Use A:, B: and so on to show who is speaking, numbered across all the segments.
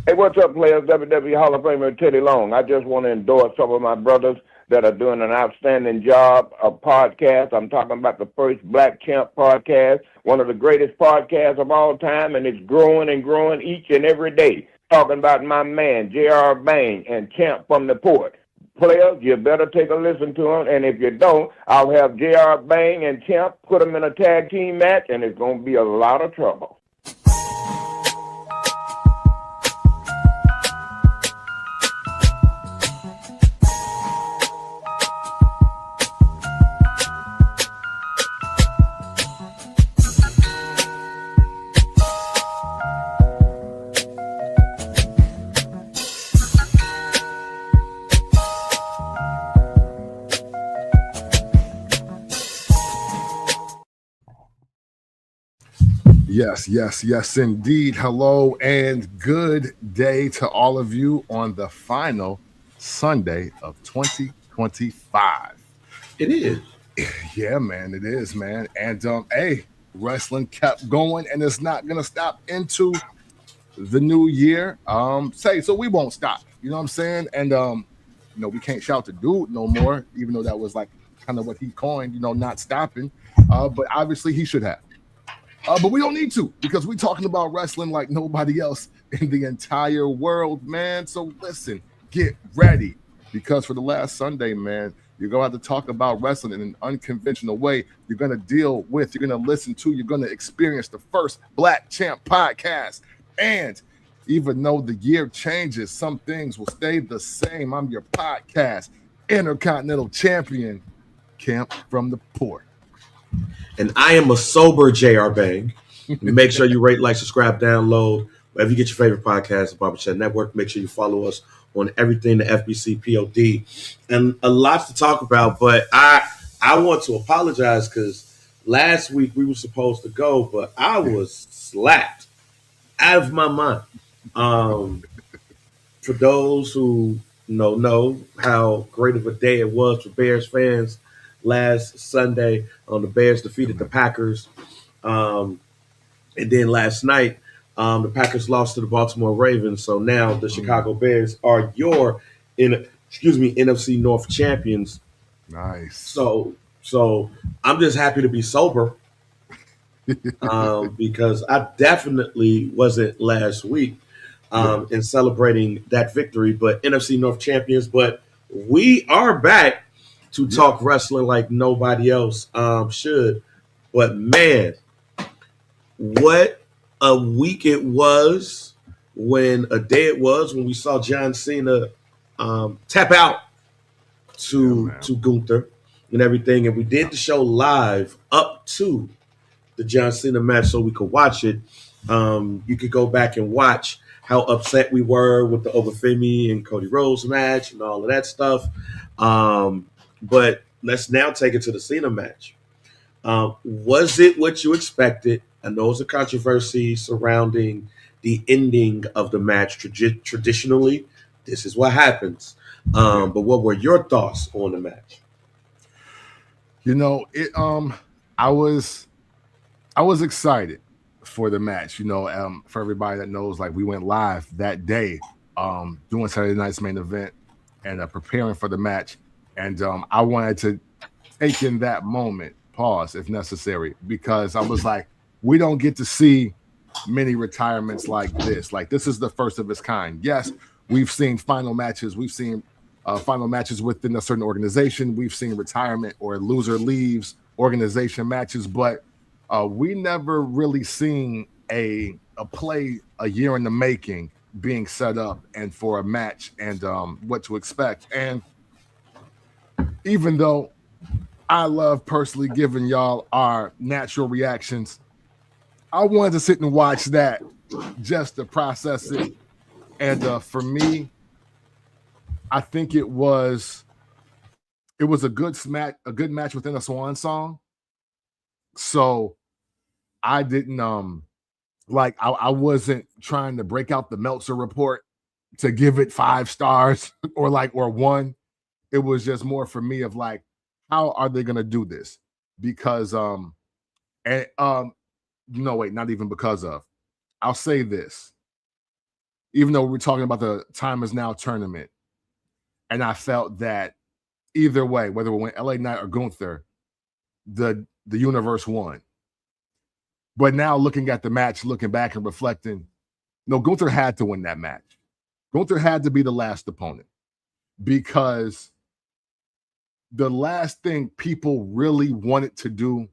A: Hey, what's up, players? WWE Hall of Famer Teddy Long. I just want to endorse some of my brothers that are doing an outstanding job of podcast. I'm talking about the first Black Champ podcast, one of the greatest podcasts of all time, and it's growing and growing each and every day. Talking about my man, J.R. Bang and Champ from the Port. Players, you better take a listen to them, and if you don't, I'll have J.R. Bang and Champ put them in a tag team match, and it's going to be a lot of trouble.
B: Yes, indeed. Hello and good day to all of you on the final Sunday of 2025.
C: It is.
B: Yeah, man, it is, man. And hey, wrestling kept going and it's not gonna stop into the new year. So we won't stop. You know what I'm saying? And we can't shout the dude no more, even though that was like kind of what he coined, not stopping. But obviously he should have. But we don't need to because we're talking about wrestling like nobody else in the entire world, man. So listen, get ready because for the last Sunday, man, you're going to have to talk about wrestling in an unconventional way. You're going to deal with, you're going to listen to, you're going to experience the first Black Champ podcast. And even though the year changes, some things will stay the same. I'm your podcast, Intercontinental Champion, Camp from the Port.
C: And I am a sober J.R. Bang. Make sure you rate, like, subscribe, download, wherever you get your favorite podcast, the Barbershop Network. Make sure you follow us on everything, the FBC POD. And a lot to talk about, but I want to apologize because last week we were supposed to go, but I was slapped out of my mind. For those who know how great of a day it was for Bears fans, last Sunday, the Bears defeated the Packers. And then last night, the Packers lost to the Baltimore Ravens. So now the Chicago Bears are your NFC North champions.
B: Nice.
C: So I'm just happy to be sober because I definitely wasn't last week in celebrating that victory. But NFC North champions. But we are back to talk wrestling like nobody else should. But, man, what a week it was, a day it was when we saw John Cena tap out to Gunther and everything. And we did the show live up to the John Cena match so we could watch it. You could go back and watch how upset we were with the Obafemi and Cody Rhodes match and all of that stuff. But let's now take it to the Cena match. Was it what you expected? I know it's a controversy surrounding the ending of the match. Traditionally, this is what happens. But what were your thoughts on the match?
B: I was excited for the match. For everybody that knows, like we went live that day, doing Saturday night's main event and preparing for the match. And I wanted to take in that moment, pause if necessary, because I was like, we don't get to see many retirements like this. Like, this is the first of its kind. Yes, we've seen final matches. We've seen final matches within a certain organization. We've seen retirement or loser leaves organization matches, but we never really seen a play a year in the making being set up and for a match and what to expect. And even though I love personally giving y'all our natural reactions, I wanted to sit and watch that just to process it. And for me, I think it was a good match within a swan song. So I didn't I wasn't trying to break out the Meltzer report to give it 5 stars or 1. It was just more for me of like, how are they gonna do this? Because not even because of. I'll say this. even though we're talking about the Time Is Now tournament, and I felt that either way, whether we went LA Knight or Gunther, the universe won. But now looking at the match, looking back and reflecting, no, Gunther had to win that match. Gunther had to be the last opponent because the last thing people really wanted to do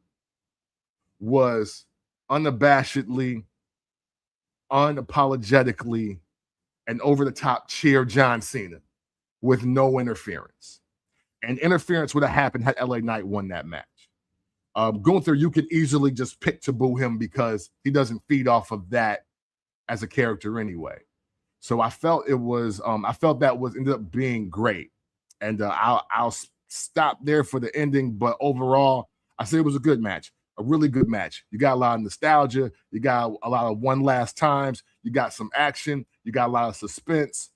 B: was unabashedly, unapologetically, and over the top cheer John Cena with no interference. And interference would have happened had LA Knight won that match. Gunther, you could easily just pick to boo him because he doesn't feed off of that as a character anyway. So I felt it was, I felt that was ended up being great. And I'll stop there for the ending. But overall, I say it was a good match, a really good match. You got a lot of nostalgia. You got a lot of one last times. You got some action. You got a lot of suspense.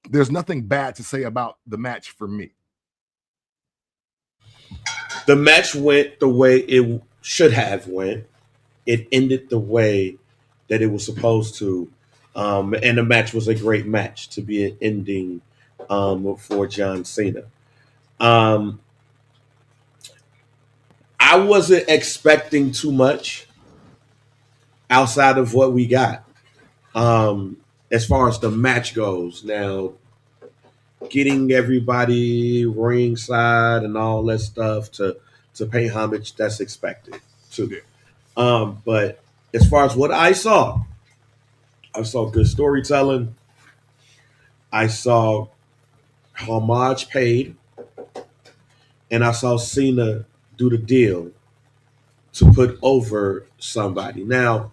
B: There's nothing bad to say about the match for me.
C: The match went the way it should have went. It ended the way that it was supposed to. And the match was a great match to be an ending for John Cena. I wasn't expecting too much outside of what we got. As far as the match goes, now getting everybody ringside and all that stuff to pay homage, that's expected too. But as far as what I saw good storytelling. I saw homage paid, and I saw Cena do the deal to put over somebody. Now,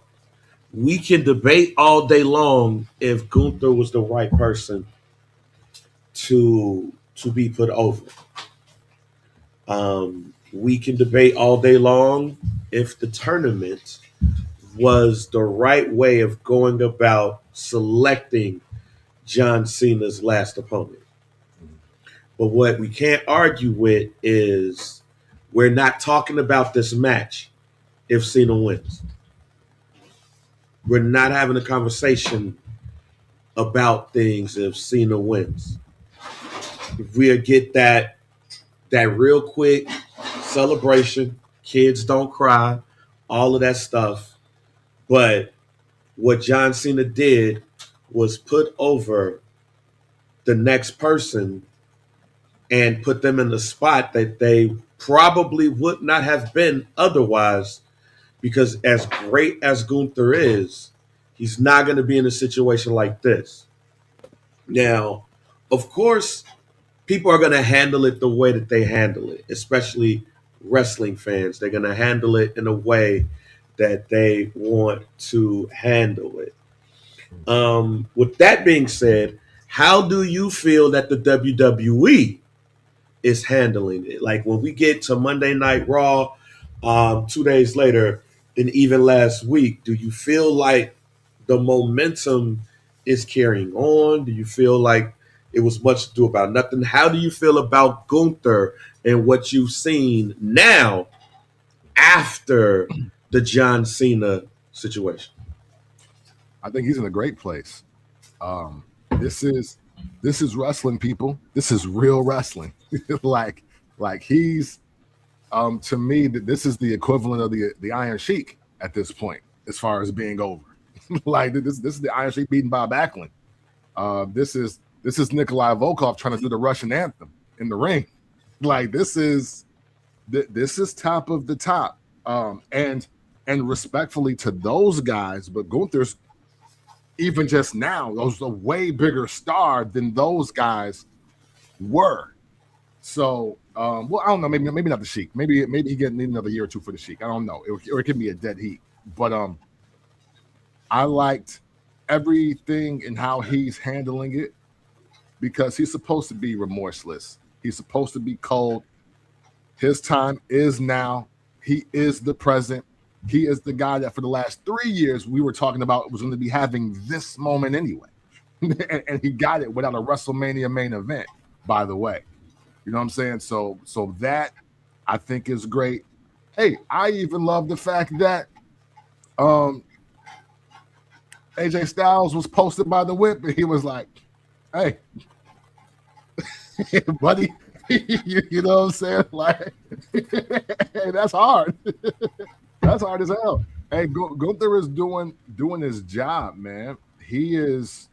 C: we can debate all day long if Gunther was the right person to be put over. We can debate all day long if the tournament was the right way of going about selecting John Cena's last opponent. But what we can't argue with is we're not talking about this match if Cena wins. We're not having a conversation about things if Cena wins. If we get that real quick celebration, kids don't cry, all of that stuff. But what John Cena did was put over the next person and put them in the spot that they probably would not have been otherwise, because as great as Gunther is, he's not going to be in a situation like this. Now, of course, people are going to handle it the way that they handle it, especially wrestling fans. They're going to handle it in a way that they want to handle it. With that being said, how do you feel that the WWE is handling it? Like when we get to Monday Night Raw 2 days later, and even last week, do you feel like the momentum is carrying on? Do you feel like it was much ado about nothing? How do you feel about Gunther and what you've seen now after the John Cena situation?
B: I think he's in a great place. This is wrestling, people. This is real wrestling. like he's to me, this is the equivalent of the Iron Sheik at this point, as far as being over. Like this is the Iron Sheik beating Bob Backlund. This is Nikolai Volkov trying to do the Russian anthem in the ring. Like this is top of the top. And respectfully to those guys, but Gunther's even just now was a way bigger star than those guys were. So, well, I don't know. Maybe not the Sheik. Maybe he need another year or two for the Sheik. I don't know. Or it could be a dead heat. But I liked everything and how he's handling it, because he's supposed to be remorseless. He's supposed to be cold. His time is now. He is the present. He is the guy that for the last 3 years we were talking about was going to be having this moment anyway. and he got it without a WrestleMania main event, by the way. You know what I'm saying? So that I think is great. Hey, I even love the fact that AJ Styles was posted by the whip, and he was like, "Hey, buddy." You know what I'm saying? Like, hey, that's hard. That's hard as hell. Hey, Gunther is doing his job, man. He's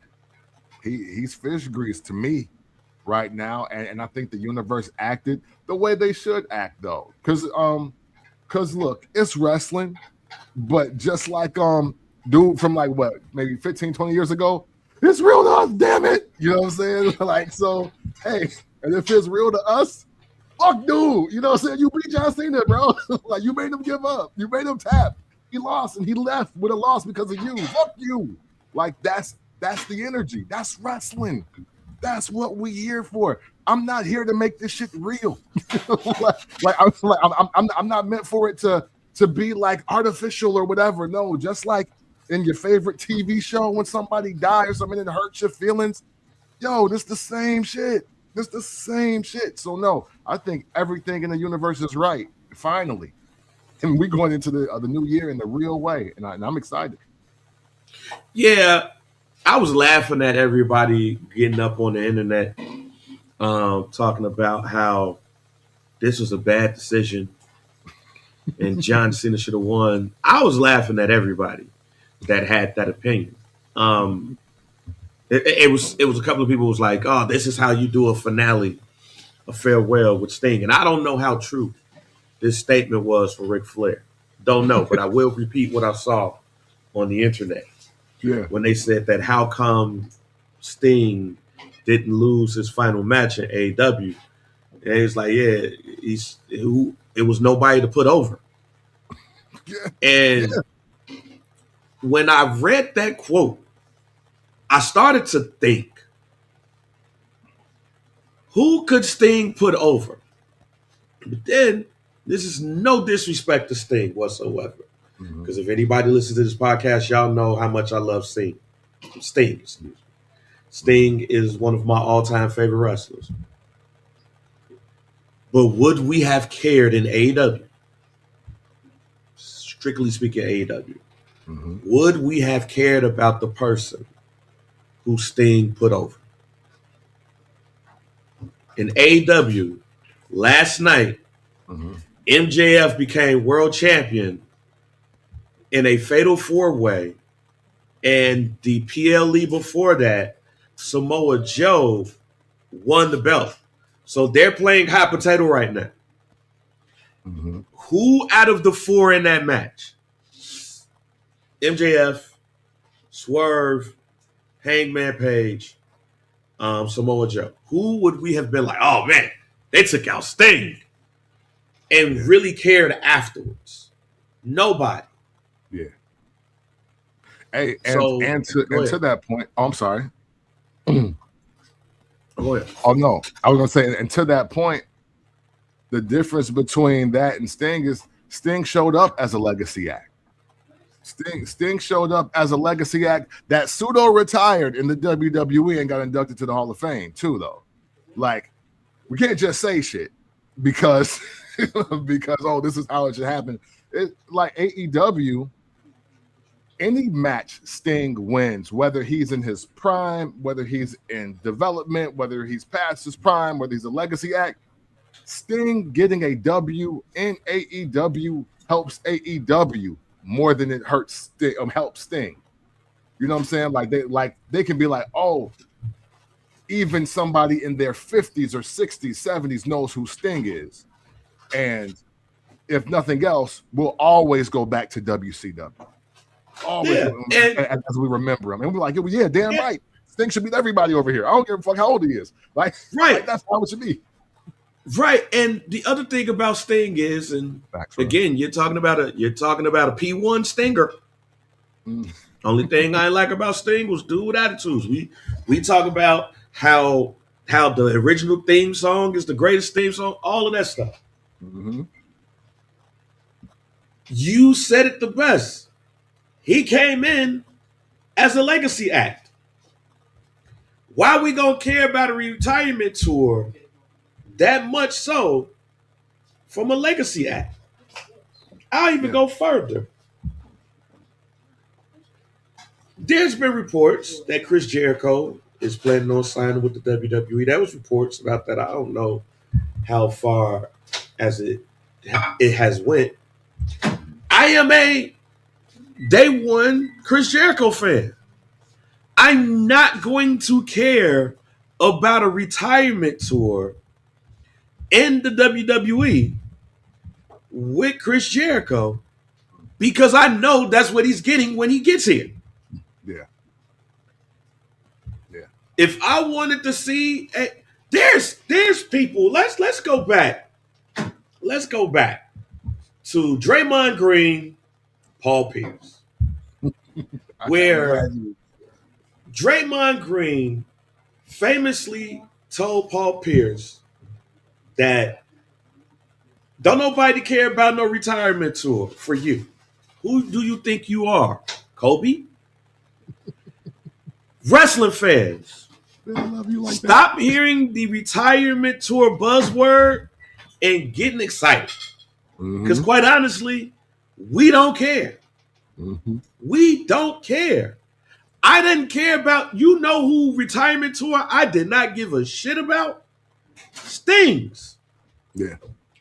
B: fish grease to me right now, and I think the universe acted the way they should act, though, because look, it's wrestling, but just like dude from like what, maybe 15, 20 years ago, it's real to us, damn it. You know what I'm saying? Like, so hey, and if it's real to us, fuck dude. You know what I'm saying? You beat John Cena, bro. Like, you made him give up. You made him tap. He lost and he left with a loss because of you. Fuck you. Like, that's the energy. That's wrestling. That's what we here for. I'm not here to make this shit real. I'm not meant for it to be like artificial or whatever. No, just like in your favorite TV show when somebody dies or something and it hurts your feelings. Yo, this the same shit. This the same shit. So no, I think everything in the universe is right. Finally, and we're going into the new year in the real way, and I'm excited.
C: Yeah, I was laughing at everybody getting up on the internet, talking about how this was a bad decision and John Cena should have won. I was laughing at everybody that had that opinion. It was a couple of people was like, "Oh, this is how you do a finale, a farewell with Sting," and I don't know how true this statement was for Ric Flair. Don't know, but I will repeat what I saw on the internet.
B: Yeah,
C: when they said that how come Sting didn't lose his final match in AEW, and he's like, "Yeah, it was nobody to put over."
B: yeah.
C: And when I read that quote, I started to think, who could Sting put over? But then, this is no disrespect to Sting whatsoever. Because if anybody listens to this podcast, y'all know how much I love Sting. Sting is one of my all-time favorite wrestlers. But would we have cared in AEW? Strictly speaking, AEW. Would we have cared about the person who Sting put over? In AEW, last night, MJF became world champion in a fatal four-way, and the PLE before that, Samoa Joe won the belt. So they're playing hot potato right now. Who out of the four in that match? MJF, Swerve, Hangman Page, Samoa Joe. Who would we have been like, "Oh man, they took out Sting," and really cared afterwards? Nobody.
B: Yeah. Hey, and to that point, I'm sorry.
C: Go ahead.
B: Oh no, I was gonna say, and to that point, the difference between that and Sting is Sting showed up as a legacy act. Sting showed up as a legacy act that pseudo retired in the WWE and got inducted to the Hall of Fame too, though. Like, we can't just say shit because oh, this is how it should happen. It like AEW. Any match Sting wins, whether he's in his prime, whether he's in development, whether he's past his prime, whether he's a legacy act, Sting getting a W in AEW helps AEW more than it hurts helps Sting. You know what I'm saying? Like they can be like, oh, even somebody in their 50s or 60s, 70s knows who Sting is. And if nothing else, we'll always go back to WCW. Always, as we remember him, and we're like, yeah, damn right. Sting should beat everybody over here. I don't give a fuck how old he is. Like that's how it should be.
C: Right, and the other thing about Sting is, and again, you're talking about a P1 Stinger. Only thing I like about Sting was dude with attitudes. We talk about how the original theme song is the greatest theme song, all of that stuff. You said it the best. He came in as a legacy act. Why we gonna care about a retirement tour that much so from a legacy act? I'll even go further. There's been reports that Chris Jericho is planning on signing with the WWE. There was reports about that. I don't know how far as it has went. I am a day one Chris Jericho fan. I'm not going to care about a retirement tour in the WWE with Chris Jericho because I know that's what he's getting when he gets here.
B: Yeah. Yeah.
C: If I wanted to see, there's people. Let's go back. Let's go back to Draymond Green, Paul Pierce, where Draymond Green famously told Paul Pierce that don't nobody care about no retirement tour for you. Who do you think you are, Kobe? Wrestling fans, stop hearing the retirement tour buzzword and getting excited. Because quite honestly, we don't care. We don't care. I didn't care about, you know who retirement tour I did not give a shit about? Stings.
B: Yeah.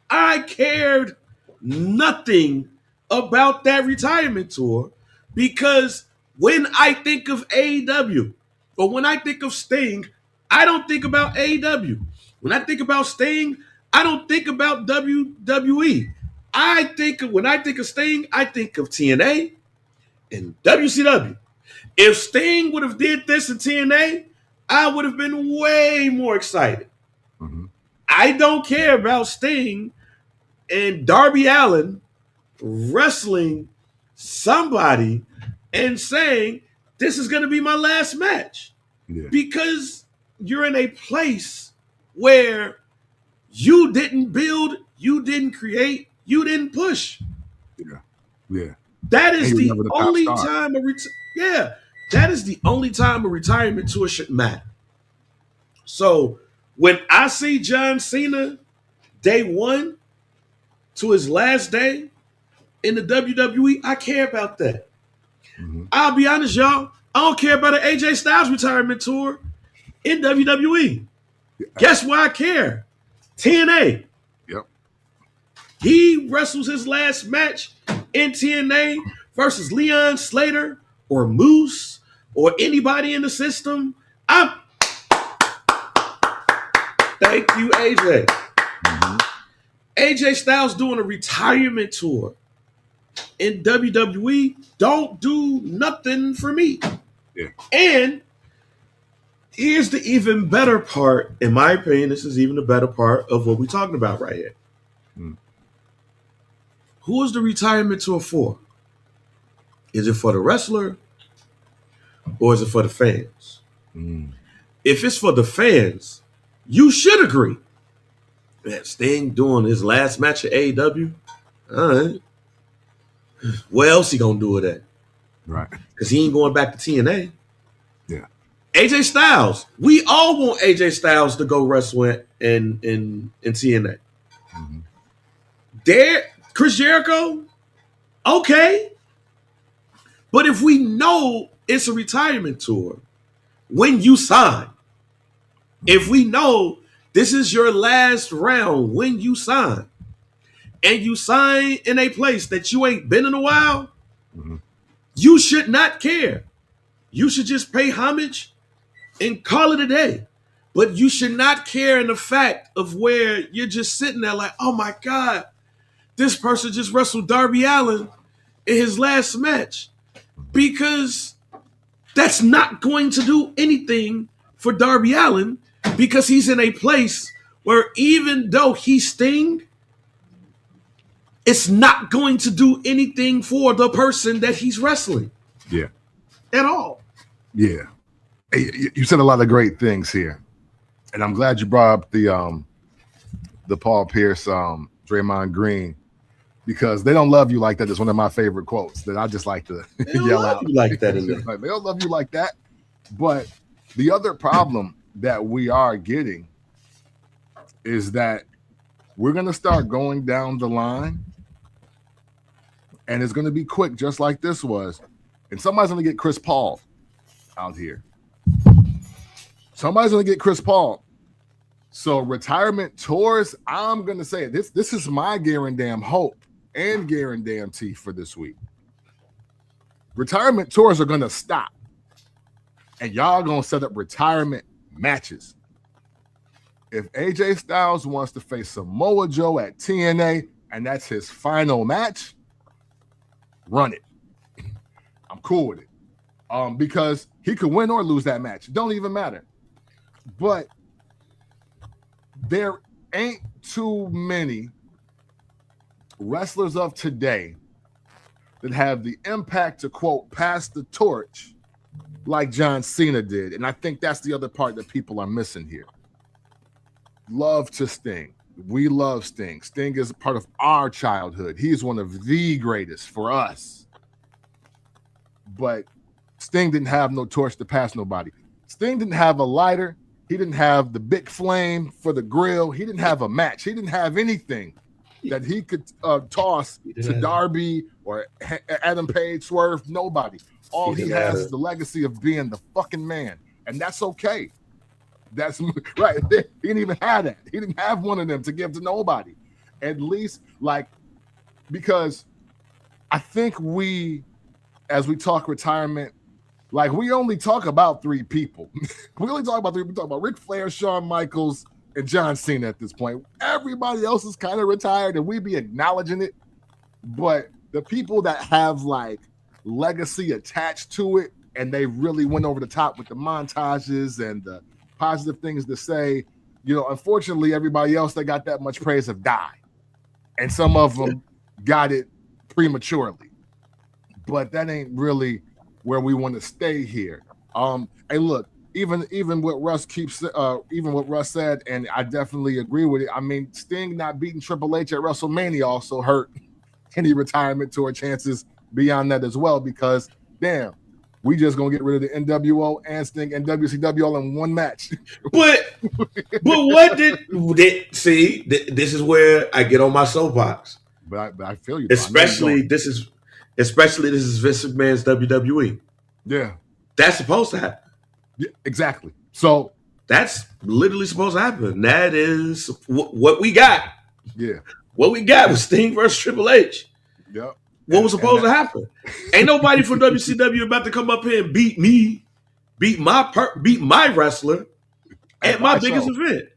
C: I cared nothing about that retirement tour because when I think of AEW or when I think of Sting, I don't think about AEW. When I think about Sting, I don't think about WWE. When I think of Sting, I think of TNA and WCW. If Sting would have did this in TNA, I would have been way more excited. I don't care about Sting and Darby Allin wrestling somebody and saying, this is going to be my last match.
B: Yeah.
C: Because you're in a place where you didn't build, you didn't create, you didn't push.
B: Yeah. Yeah.
C: That is the only time that is the only time a retirement tour should matter. So when I see John Cena day one to his last day in the WWE, I care about that. I'll be honest, y'all. I don't care about an AJ Styles retirement tour in WWE. Guess why I care? TNA.
B: Yep.
C: He wrestles his last match in TNA versus Leon Slater or Moose or anybody in the system. Thank you, AJ. AJ Styles doing a retirement tour in WWE don't do nothing for me.
B: Yeah.
C: And here's the even better part, in my opinion, this is even the better part of what we're talking about right here. Who is the retirement tour for? Is it for the wrestler or is it for the fans? If it's for the fans, you should agree. Man, Sting doing his last match at AEW. All right. Where else he gonna do it at?
B: Right.
C: Because he ain't going back to TNA.
B: Yeah.
C: AJ Styles. We all want AJ Styles to go wrestle in TNA. Chris Jericho, okay. But if we know it's a retirement tour, when you sign, if we know this is your last round when you sign, and you sign in a place that you ain't been in a while, you should not care. You should just pay homage and call it a day. But you should not care in the fact of where you're just sitting there like, oh my God, this person just wrestled Darby Allin in his last match. Because that's not going to do anything for Darby Allin because he's in a place where even though he's Sting, it's not going to do anything for the person that he's wrestling.
B: Yeah.
C: At all.
B: Yeah. Hey, you said a lot of great things here. And I'm glad you brought up the Paul Pierce, Draymond Green, because they don't love you like that. It's one of my favorite quotes that I just like to yell out.
C: You like that, isn't it?
B: Like, they don't love you like that. But the other problem that we are getting is that we're going to start going down the line, and it's going to be quick, just like this was. And somebody's going to get Chris Paul out here. Somebody's going to get Chris Paul. So retirement tours, I'm going to say it. This is my guaranteed hope and guarantee for this week. Retirement tours are going to stop. And y'all going to set up retirement matches. If AJ Styles wants to face Samoa Joe at TNA and that's his final match, run it. I'm cool with it. Because he could win or lose that match. It don't even matter. But there ain't too many wrestlers of today that have the impact to, quote, pass the torch like John Cena did. And I think that's the other part that people are missing here. Love to Sting. We love Sting. Sting is a part of our childhood. He's one of the greatest for us. But Sting didn't have no torch to pass nobody. Sting didn't have a lighter. He didn't have the big flame for the grill. He didn't have a match. He didn't have anything that he could toss to Darby or Adam Page, Swerve, nobody. All he has is the legacy of being the fucking man. And that's okay. That's right. He didn't even have that. He didn't have one of them to give to nobody. At least, because I think as we talk retirement, we only talk about three people. We only talk about three. We talk about Ric Flair, Shawn Michaels, and John Cena at this point. Everybody else is kind of retired, and we be acknowledging it. But the people that have legacy attached to it, and they really went over the top with the montages and the positive things to say, unfortunately, everybody else that got that much praise have died. And some of them got it prematurely. But that ain't really where we want to stay here. Hey, look, even what Russ even what Russ said, and I definitely agree with it. I mean, Sting not beating Triple H at WrestleMania also hurt any retirement tour chances beyond that as well, because damn, we just gonna get rid of the NWO and Sting and WCW all in one match.
C: But what did see? This is where I get on my soapbox.
B: But I feel you.
C: Especially this is Vince McMahon's WWE.
B: Yeah,
C: that's supposed to happen.
B: Yeah, exactly. So
C: that's literally supposed to happen. That is what we got.
B: Yeah,
C: what we got was Sting versus Triple H.
B: Yep.
C: What was supposed to happen? Ain't nobody from WCW about to come up here and beat me, beat my wrestler at my biggest event.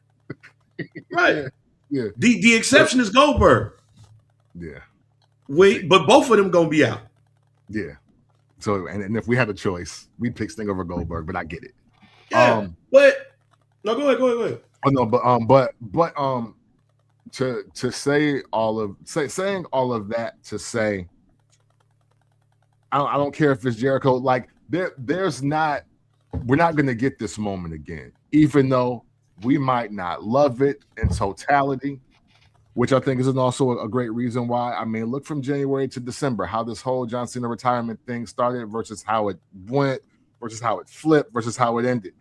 C: Right.
B: Yeah.
C: The exception is Goldberg.
B: Yeah.
C: But both of them gonna be out.
B: Yeah. So and if we had a choice, we'd pick Sting over Goldberg, but I get it.
C: Yeah. But no, go ahead.
B: Oh no, but to say saying all of that to say, I don't care if it's Jericho. We're not going to get this moment again, even though we might not love it in totality, which I think is also a great reason why. I mean, look from January to December, how this whole John Cena retirement thing started versus how it went, versus how it flipped, versus how it ended.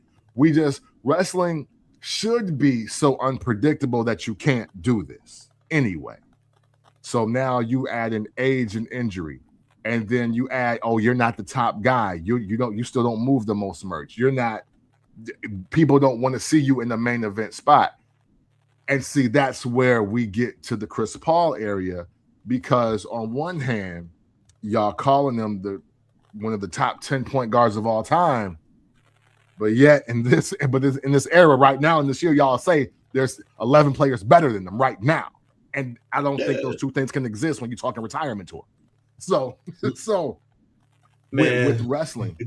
B: Wrestling should be so unpredictable that you can't do this anyway. So now you add an age and injury. And then you add, you're not the top guy. You still don't move the most merch. People don't want to see you in the main event spot. And see, that's where we get to the Chris Paul area, because on one hand, y'all calling him one of the top 10 point guards of all time. But yet in this era right now in this year, y'all say there's 11 players better than them right now. And I don't think those two things can exist when you're talking retirement tour. So with wrestling,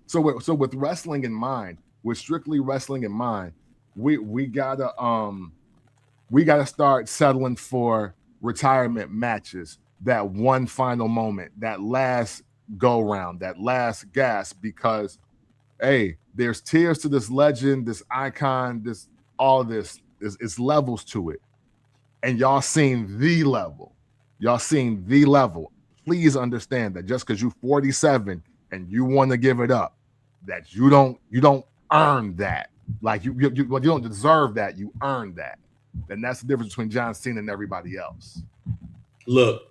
B: so with wrestling in mind, with strictly wrestling in mind, we gotta start settling for retirement matches, that one final moment, that last go round, that last gasp, because hey, there's tiers to this legend, this icon, this it's levels to it, and y'all seen the level. Please understand that just because you're 47 and you want to give it up, that you don't earn that. You don't deserve that. You earn that. And that's the difference between John Cena and everybody else.
C: Look,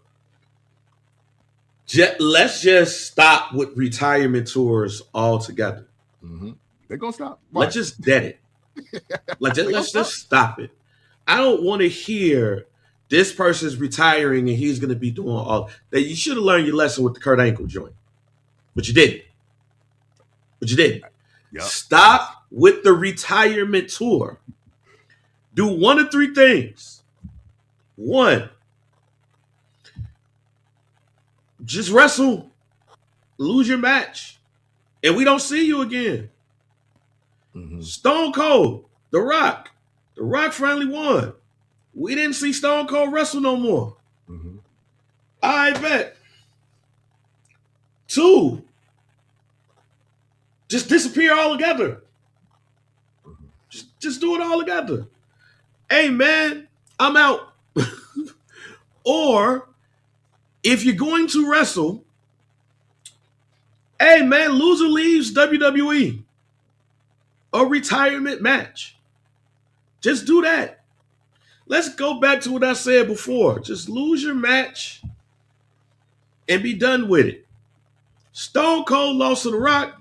C: let's just stop with retirement tours altogether.
B: Mm-hmm. They're gonna stop.
C: Let's just dead it. Let's just stop it. I don't want to hear this person's retiring and he's going to be doing all that. You should have learned your lesson with the Kurt Angle joint, but you didn't. Yep. Stop with the retirement tour. Do one of three things. One, just wrestle, lose your match, and we don't see you again. Mm-hmm. Stone Cold, The Rock finally won. We didn't see Stone Cold wrestle no more. Mm-hmm. I bet. 2, just disappear altogether. Mm-hmm. Just do it all together. Hey, man, I'm out. Or if you're going to wrestle, hey, man, loser leaves WWE. A retirement match. Just do that. Let's go back to what I said before. Just lose your match and be done with it. Stone Cold lost to The Rock.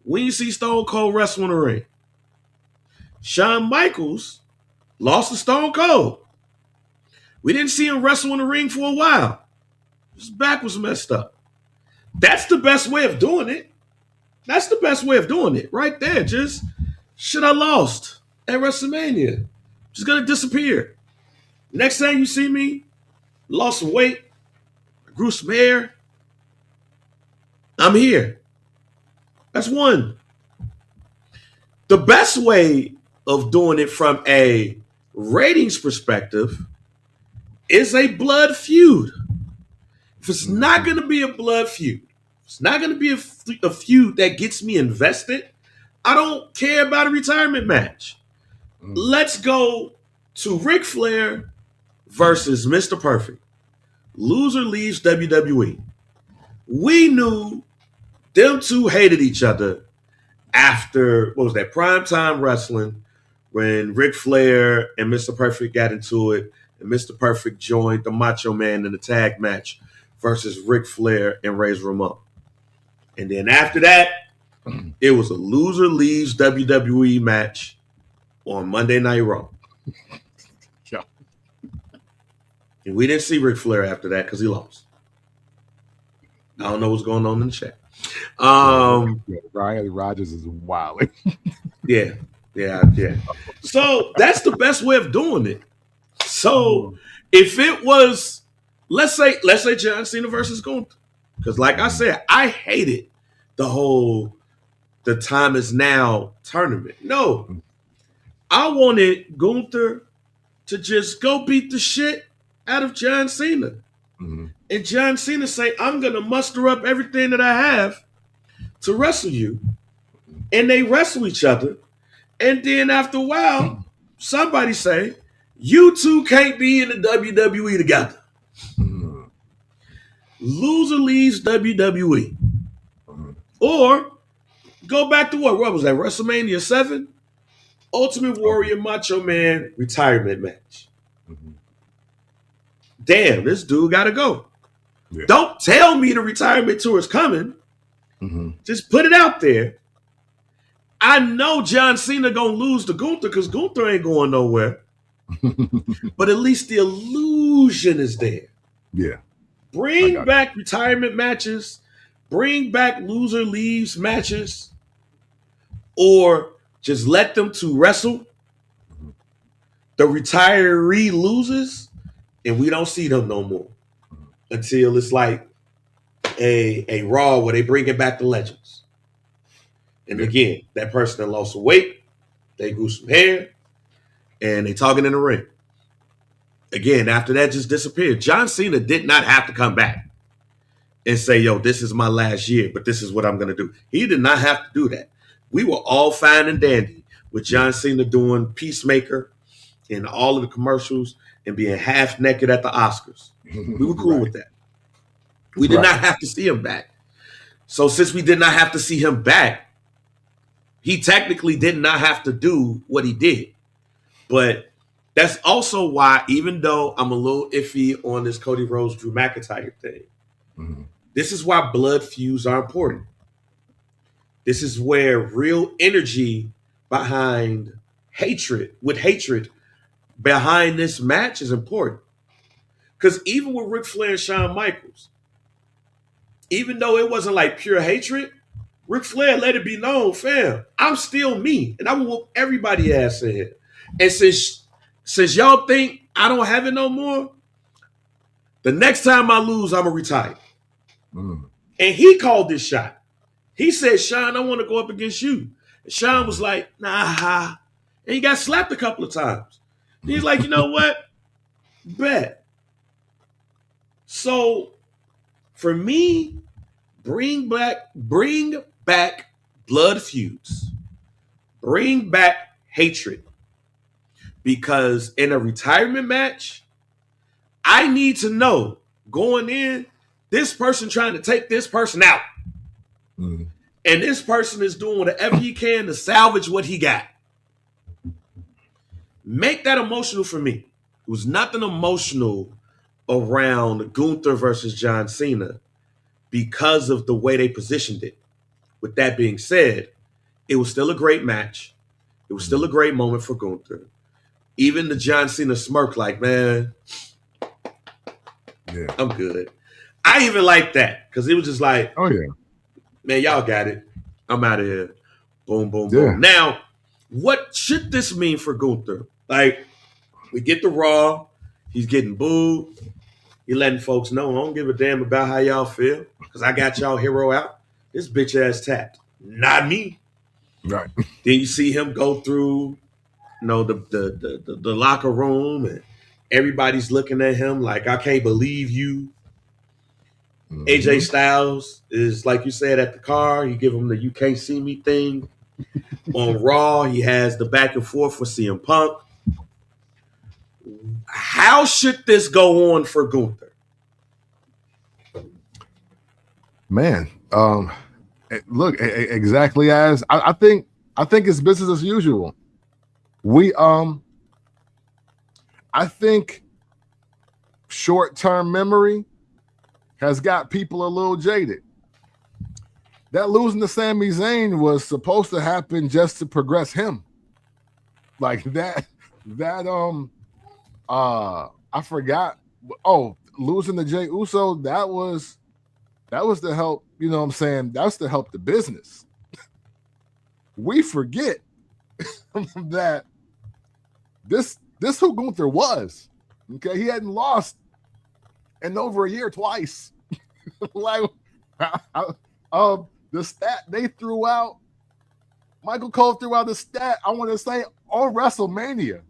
C: We didn't see Stone Cold wrestle in the ring. Shawn Michaels lost to Stone Cold. We didn't see him wrestle in the ring for a while. His back was messed up. That's the best way of doing it. Right there. Just, shit, I lost at WrestleMania. Just gonna disappear. Next time you see me, lost some weight, grew some hair, I'm here. That's one. The best way of doing it from a ratings perspective is a blood feud. If it's not going to be a blood feud, it's not going to be a feud that gets me invested, I don't care about a retirement match. Let's go to Ric Flair versus Mr. Perfect. Loser leaves WWE. We knew them two hated each other after, what was that, primetime wrestling, when Ric Flair and Mr. Perfect got into it, and Mr. Perfect joined the Macho Man in the tag match versus Ric Flair and Razor Ramon. And then after that, it was a loser leaves WWE match on Monday Night Raw.
B: Yeah.
C: And we didn't see Ric Flair after that because he lost. I don't know what's going on in the chat.
B: Ryan Rogers is wild.
C: Yeah. So that's the best way of doing it. So if it was, let's say John Cena versus Gunther, because like I said, I hated the time is now tournament. No, I wanted Gunther to just go beat the shit out of John Cena. Mm-hmm. And John Cena say, I'm going to muster up everything that I have to wrestle you. And they wrestle each other. And then after a while, somebody say, you two can't be in the WWE together. Mm-hmm. Loser leaves WWE. Mm-hmm. Or go back to what was that, WrestleMania 7? Ultimate Warrior Macho Man retirement match. Mm-hmm. Damn, this dude got to go. Yeah. Don't tell me the retirement tour is coming. Mm-hmm. Just put it out there. I know John Cena gonna lose to Gunther because Gunther ain't going nowhere. But at least the illusion is there.
B: Yeah.
C: Bring back retirement matches. Bring back loser leaves matches. Or just let them two wrestle. The retiree loses. And we don't see them no more. Until it's like a Raw where they bring it back to Legends. And again, that person that lost some weight, they grew some hair, and they talking in the ring. Again, after that just disappeared. John Cena did not have to come back and say, yo, this is my last year, but this is what I'm going to do. He did not have to do that. We were all fine and dandy with John Cena doing Peacemaker in all of the commercials and being half naked at the Oscars. We were cool with that. We did not have to see him back. So since we did not have to see him back, he technically did not have to do what he did. But that's also why, even though I'm a little iffy on this Cody Rhodes, Drew McIntyre thing,
B: Mm-hmm.
C: This is why blood feuds are important. This is where real energy behind hatred behind this match is important. Because even with Ric Flair and Shawn Michaels, even though it wasn't like pure hatred, Ric Flair let it be known, fam, I'm still me, and I will whoop everybody ass in here. And since y'all think I don't have it no more, the next time I lose, I'm gonna retire.
B: Mm-hmm.
C: And he called this shot. He said, Sean, I want to go up against you. And Sean was like, nah. And he got slapped a couple of times. And he's like, you know what? Bet. So for me, bring back blood feuds. Bring back hatred. Because in a retirement match, I need to know going in, this person trying to take this person out.
B: Mm-hmm.
C: And this person is doing whatever he can to salvage what he got. Make that emotional for me. It was nothing emotional around Gunther versus John Cena because of the way they positioned it. With that being said, it was still a great match. It was still a great moment for Gunther. Even the John Cena smirk like, man,
B: yeah,
C: I'm good. I even like that because it was just like,
B: oh yeah,
C: man, y'all got it. I'm out of here. Boom, boom,
B: yeah.
C: boom. Now, what should this mean for Gunther? Like, we get the Raw. He's getting booed. He letting folks know, I don't give a damn about how y'all feel because I got y'all hero out. This bitch ass tapped. Not me.
B: Right.
C: Then you see him go through, the locker room and everybody's looking at him like, I can't believe you. Mm-hmm. AJ Styles is, like you said, at the car. You give him the you can't see me thing. On Raw, he has the back and forth with CM Punk. How should this go on for Gunther?
B: Man, look, exactly as I think it's business as usual. I think short-term memory has got people a little jaded. That losing to Sami Zayn was supposed to happen just to progress him. Like that I forgot. Oh, losing to Jey Uso, that was to help, you know what I'm saying? That's to help the business. We forget that this who Gunther was. Okay, he hadn't lost in over a year twice. Like the stat they threw out, Michael Cole threw out the stat, I want to say on WrestleMania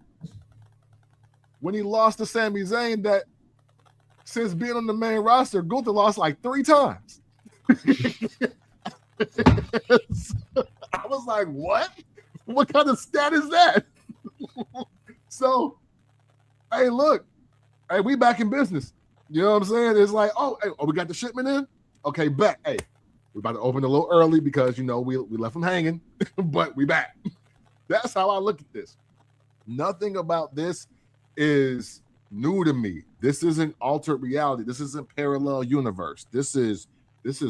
B: when he lost to Sami Zayn, that since being on the main roster, Gunther lost like 3 times. I was like, what? What kind of stat is that? So, hey, look, hey, we back in business. You know what I'm saying? It's like, oh, we got the shipment in? Okay, bet. Hey, we're about to open a little early because, we left them hanging, but we back. That's how I look at this. Nothing about this is new to me. This isn't altered reality. This isn't parallel universe. This is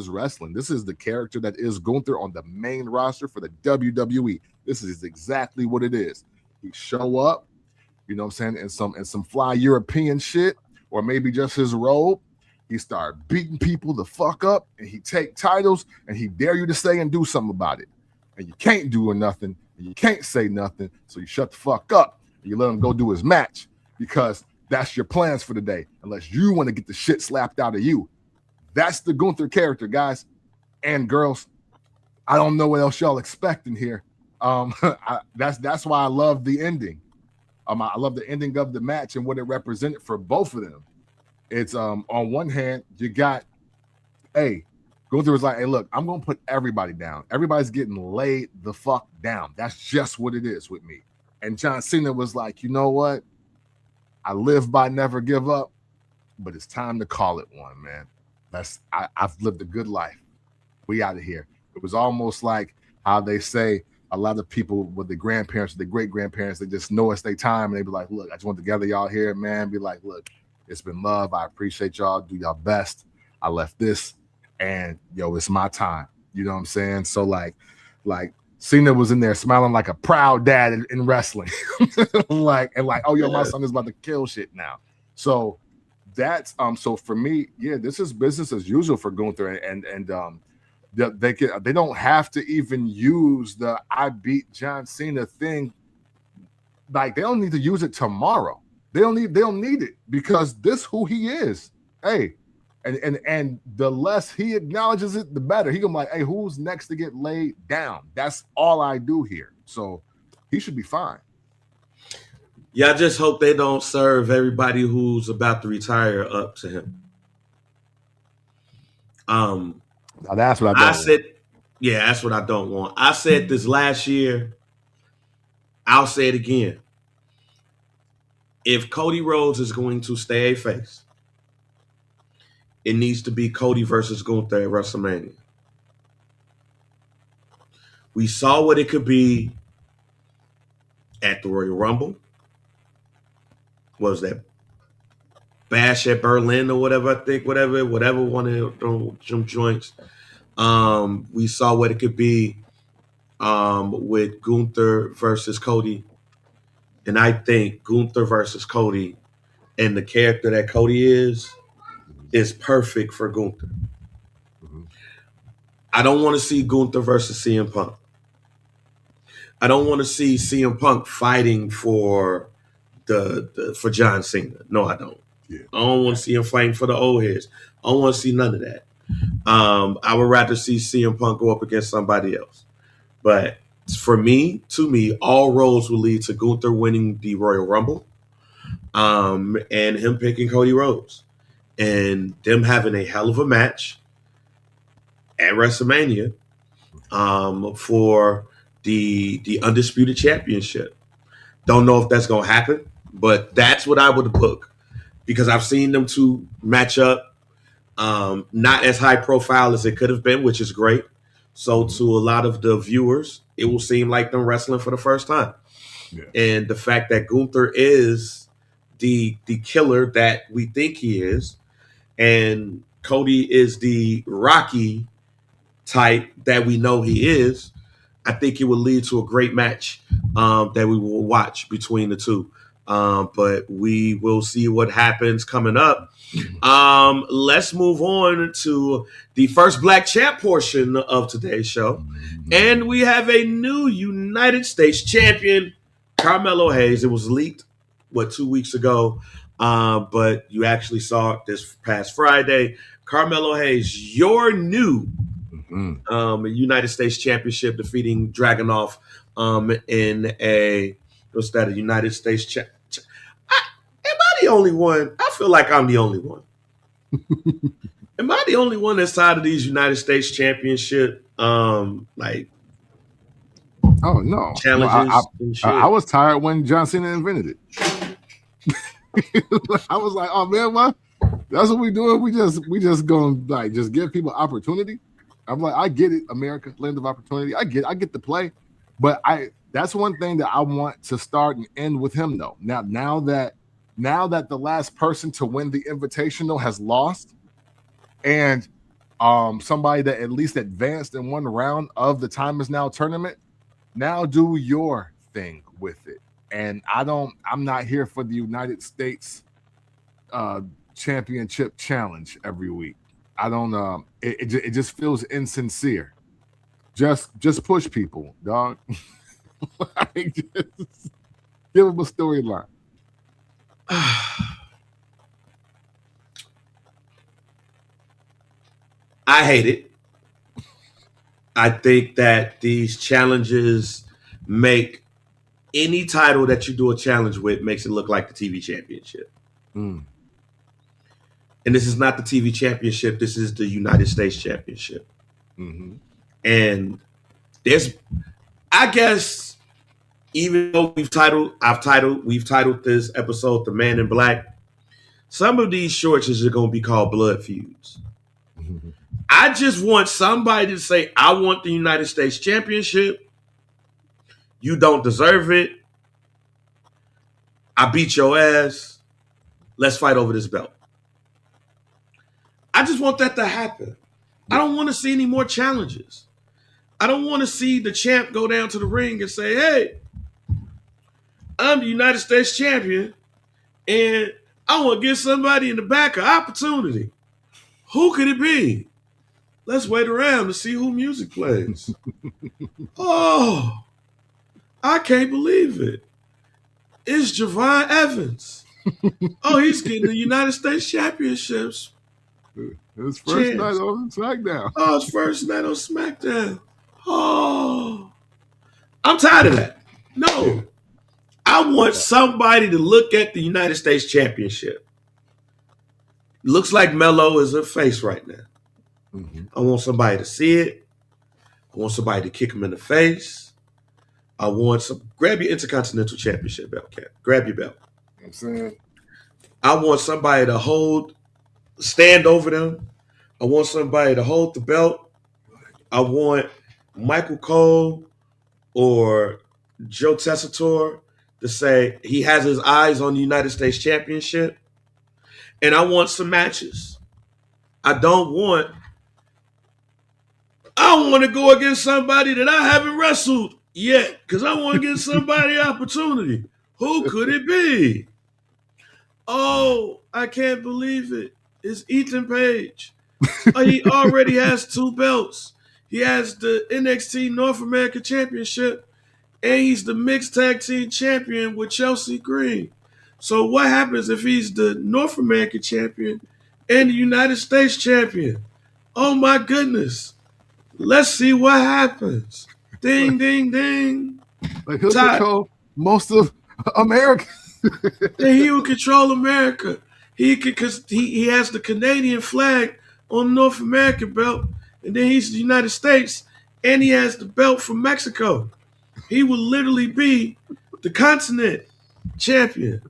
B: wrestling. This is the character that is Gunther on the main roster for the WWE. This is exactly what it is. He show up, you know what I'm saying, in some fly European shit, or maybe just his robe. He start beating people the fuck up, and he take titles, and he dare you to say and do something about it. And you can't do nothing, and you can't say nothing, so you shut the fuck up, and you let him go do his match, because that's your plans for the day, unless you want to get the shit slapped out of you. That's the Gunther character, guys and girls. I don't know what else y'all expecting here. That's why I love the ending. I love the ending of the match and what it represented for both of them. It's on one hand, you got, Gunther was like, hey, look, I'm gonna put everybody down. Everybody's getting laid the fuck down. That's just what it is with me. And John Cena was like, you know what? I live by never give up, but it's time to call it one, man. I've lived a good life. We out of here. It was almost like how they say a lot of people with their grandparents, their great-grandparents, they just know it's their time, and they be like, look, I just want to gather y'all here, man. Be like, look, it's been love. I appreciate y'all. Do y'all best. I left this, and yo, it's my time. You know what I'm saying? So like Cena was in there smiling like a proud dad in wrestling, like oh yo, my son is about to kill shit now. So that's so for me, yeah, this is business as usual for Gunther, and they don't have to even use the I beat John Cena thing. Like they don't need to use it tomorrow. They don't need it because this who he is. Hey, and the less he acknowledges it, the better. He gonna be like, hey, who's next to get laid down? That's all I do here. So he should be fine.
C: Yeah, I just hope they don't serve everybody who's about to retire up to him.
B: Now that's what I
C: said. Yeah, that's what I don't want. I said this last year. I'll say it again. If Cody Rhodes is going to stay a face, it needs to be Cody versus Gunther at WrestleMania. We saw what it could be at the Royal Rumble. What was that? Bash at Berlin or whatever, I think, whatever one of them joints. We saw what it could be with Gunther versus Cody. And I think Gunther versus Cody and the character that Cody is perfect for Gunther. Mm-hmm. I don't want to see Gunther versus CM Punk. I don't want to see CM Punk fighting for for John Cena. No, I don't. Yeah. I don't want to see him fighting for the old heads. I don't want to see none of that. I would rather see CM Punk go up against somebody else. But to me, all roads will lead to Gunther winning the Royal Rumble, and him picking Cody Rhodes, and them having a hell of a match at WrestleMania for the Undisputed Championship. Don't know if that's going to happen, but that's what I would book because I've seen them two match up, not as high profile as it could have been, which is great. So to a lot of the viewers, it will seem like them wrestling for the first time. Yeah. And the fact that Gunther is the killer that we think he is, and Cody is the Rocky type that we know he is, I think it will lead to a great match that we will watch between the two. But we will see what happens coming up. Let's move on to the first Black Champ portion of today's show. And we have a new United States champion, Carmelo Hayes. It was leaked, 2 weeks ago? But you actually saw it this past Friday. Carmelo Hayes, your new United States Championship, defeating Dragunov in a United States am I the only one? I feel like I'm the only one. Am I the only one that's tired of these United States Championship
B: oh no challenges? I was tired when John Cena invented it. I was like, oh man, what? That's what we doing. We just gonna just give people opportunity. I'm like, I get it, America, land of opportunity. I get the play, but that's one thing that I want to start and end with him though. Now that the last person to win the Invitational has lost, and somebody that at least advanced in one round of the Time Is Now tournament, now do your thing with it. And I'm not here for the United States Championship challenge every week. I don't it just feels insincere. Just push people, dog. Just give them a storyline.
C: I hate it. I think that these challenges make any title that you do a challenge with makes it look like the TV championship. And this is not the TV championship. This is the United States Championship. Mm-hmm. And I guess, even though we've titled this episode "The Man in Black," some of these shorts are going to be called blood feuds. Mm-hmm. I just want somebody to say, I want the United States Championship. You don't deserve it. I beat your ass. Let's fight over this belt. I just want that to happen. I don't want to see any more challenges. I don't want to see the champ go down to the ring and say, hey, I'm the United States champion, and I want to give somebody in the back an opportunity. Who could it be? Let's wait around to see who music plays. Oh, I can't believe it. It's Javon Evans. Oh, he's getting the United States Championships.
B: His first night on SmackDown.
C: Oh, his first night on SmackDown. Oh, I'm tired of that. No. I want somebody to look at the United States Championship. Looks like Melo is a face right now. Mm-hmm. I want somebody to see it. I want somebody to kick him in the face. I want some. Grab your Intercontinental Championship belt, Cap. Grab your belt.
B: You know what I'm saying?
C: I want somebody to stand over them. I want somebody to hold the belt. I want Michael Cole or Joe Tessitore to say he has his eyes on the United States Championship. And I want some matches. I don't want to go against somebody that I haven't wrestled yet because I want to give somebody an opportunity. Who could it be? Oh, I can't believe it. It's Ethan Page. Oh, he already has 2 belts. He has the NXT North America Championship, and he's the Mixed Tag Team Champion with Chelsea Green. So what happens if he's the North America Champion and the United States Champion? Oh, my goodness. Let's see what happens. Ding, ding, ding.
B: Like he'll control most of America.
C: And he will control America. He could, because he has the Canadian flag on the North American belt, and then he's the United States, and he has the belt from Mexico. He will literally be the continent champion.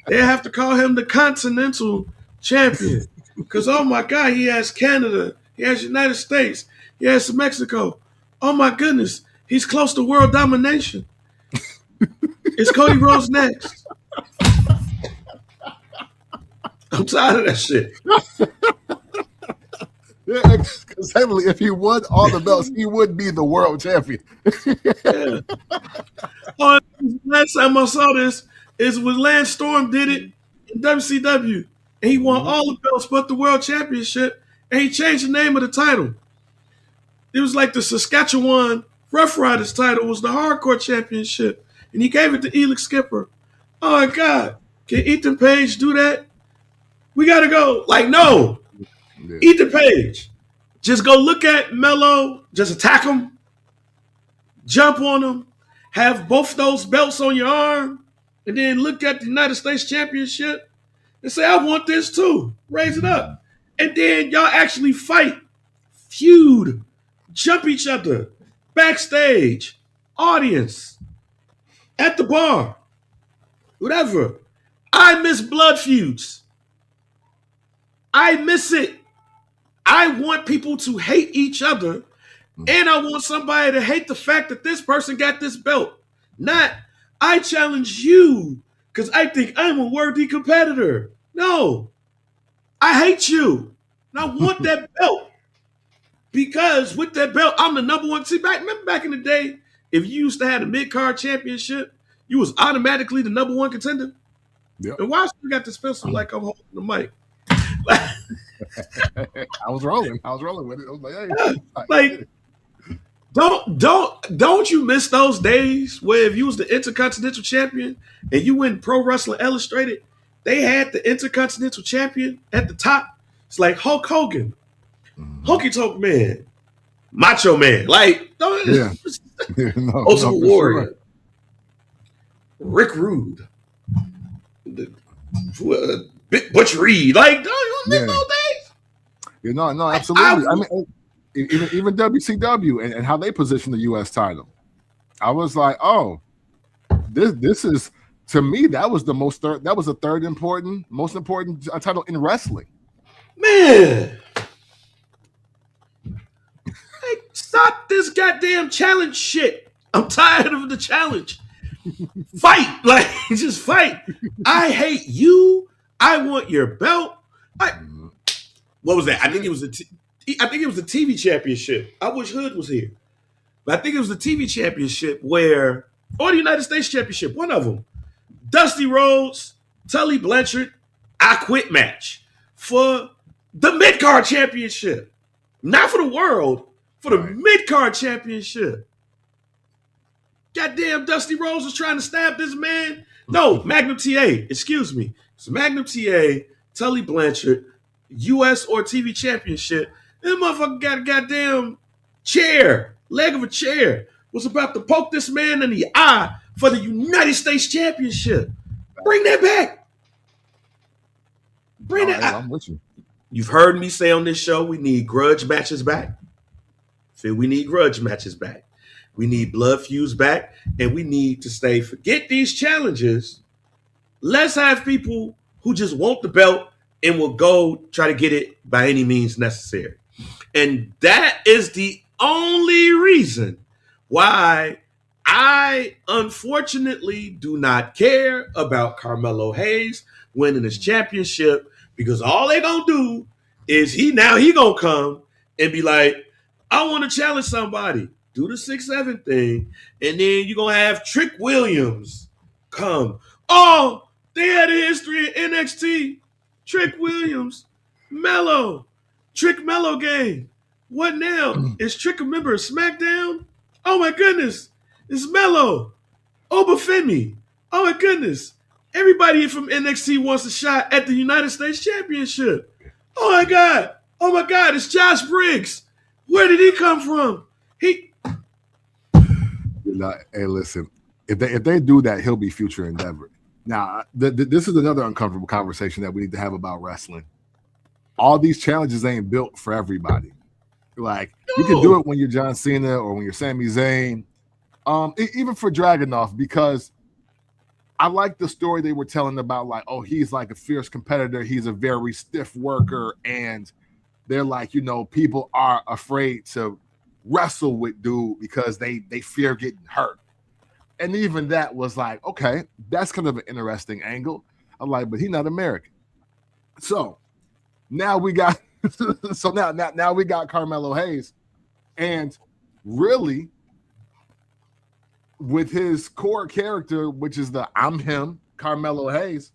C: They have to call him the Continental Champion. Because, oh my God, he has Canada, he has United States, he has Mexico. Oh my goodness, he's close to world domination. Is Cody Rhodes next? I'm tired of that shit.
B: Yeah, because heavily, if he won all the belts, he would be the world champion.
C: Yeah. Oh, last time I saw this is when Lance Storm did it in WCW, and he won all the belts but the world championship, and he changed the name of the title. It was like the Saskatchewan Rough Riders title was the Hardcore Championship, and he gave it to Elix Skipper. Oh my God, can Ethan Page do that? We gotta go. Like, no. Yeah. Ethan Page. Just go look at Melo, just attack him, jump on him, have both those belts on your arm, and then look at the United States Championship and say, I want this too. Raise it up. And then y'all actually fight, feud, jump each other, backstage, audience, at the bar, whatever. I miss blood feuds. I miss it. I want people to hate each other, and I want somebody to hate the fact that this person got this belt. Not, I challenge you because I think I'm a worthy competitor. No, I hate you, and I want that belt because with that belt, I'm the number one. See, remember back in the day, if you used to have the mid-card championship, you was automatically the number one contender. Yep. And why still got this pencil like I'm holding the mic?
B: I was rolling with it. I was like, hey.
C: Don't you miss those days where if you was the Intercontinental Champion and you went Pro Wrestling Illustrated, they had the Intercontinental Champion at the top. It's like Hulk Hogan, Honky Tonk Man, Macho Man, like Ultimate Warrior, sure. Rick Rude, Butch Reed, like don't miss those days.
B: No, absolutely. I mean, even WCW and how they position the U.S. title, I was like, oh, this is, to me, that was the most most important title in wrestling.
C: Man, hey, stop this goddamn challenge shit. I'm tired of the challenge. Fight, like just fight. I hate you. I want your belt. What was that? I think it was I think it was the TV championship. I wish Hood was here, but I think it was the TV championship or the United States championship. One of them. Dusty Rhodes, Tully Blanchard, I Quit match for the mid-card championship. Not for the world, for the mid-card championship. Goddamn, Dusty Rhodes was trying to stab this man. No, Magnum TA, excuse me. It's Magnum TA, Tully Blanchard, US or TV championship. This motherfucker got a goddamn leg of a chair, was about to poke this man in the eye for the United States championship. Bring that back. Bring that.
B: I'm with you.
C: You've heard me say on this show, we need grudge matches back. We need grudge matches back. We need blood feuds back, and we need to forget these challenges. Let's have people who just want the belt and will go try to get it by any means necessary. And that is the only reason why I unfortunately do not care about Carmelo Hayes winning his championship, because all they gonna do is he gonna come and be like, I want to challenge somebody. Do the 6'7" thing, and then you're gonna have Trick Williams come. Oh, they had a history in NXT. Trick Williams, Trick Mello gang. What now? Is Trick a member of SmackDown? Oh my goodness, it's Mello. Obafemi. Oh my goodness. Everybody from NXT wants a shot at the United States Championship. Oh my God, it's Josh Briggs. Where did he come from?
B: Hey, listen, if they do that, he'll be future endeavor. Now, this is another uncomfortable conversation that we need to have about wrestling. All these challenges ain't built for everybody. Like, you can do it when you're John Cena or when you're Sami Zayn, even for Dragunov, because I like the story they were telling about, like, oh, he's like a fierce competitor. He's a very stiff worker. And they're like, people are afraid to wrestle with dude because they fear getting hurt. And even that was like, okay, that's kind of an interesting angle. I'm like, but he's not American. So now we got now we got Carmelo Hayes. And really, with his core character, which is the I'm him, Carmelo Hayes,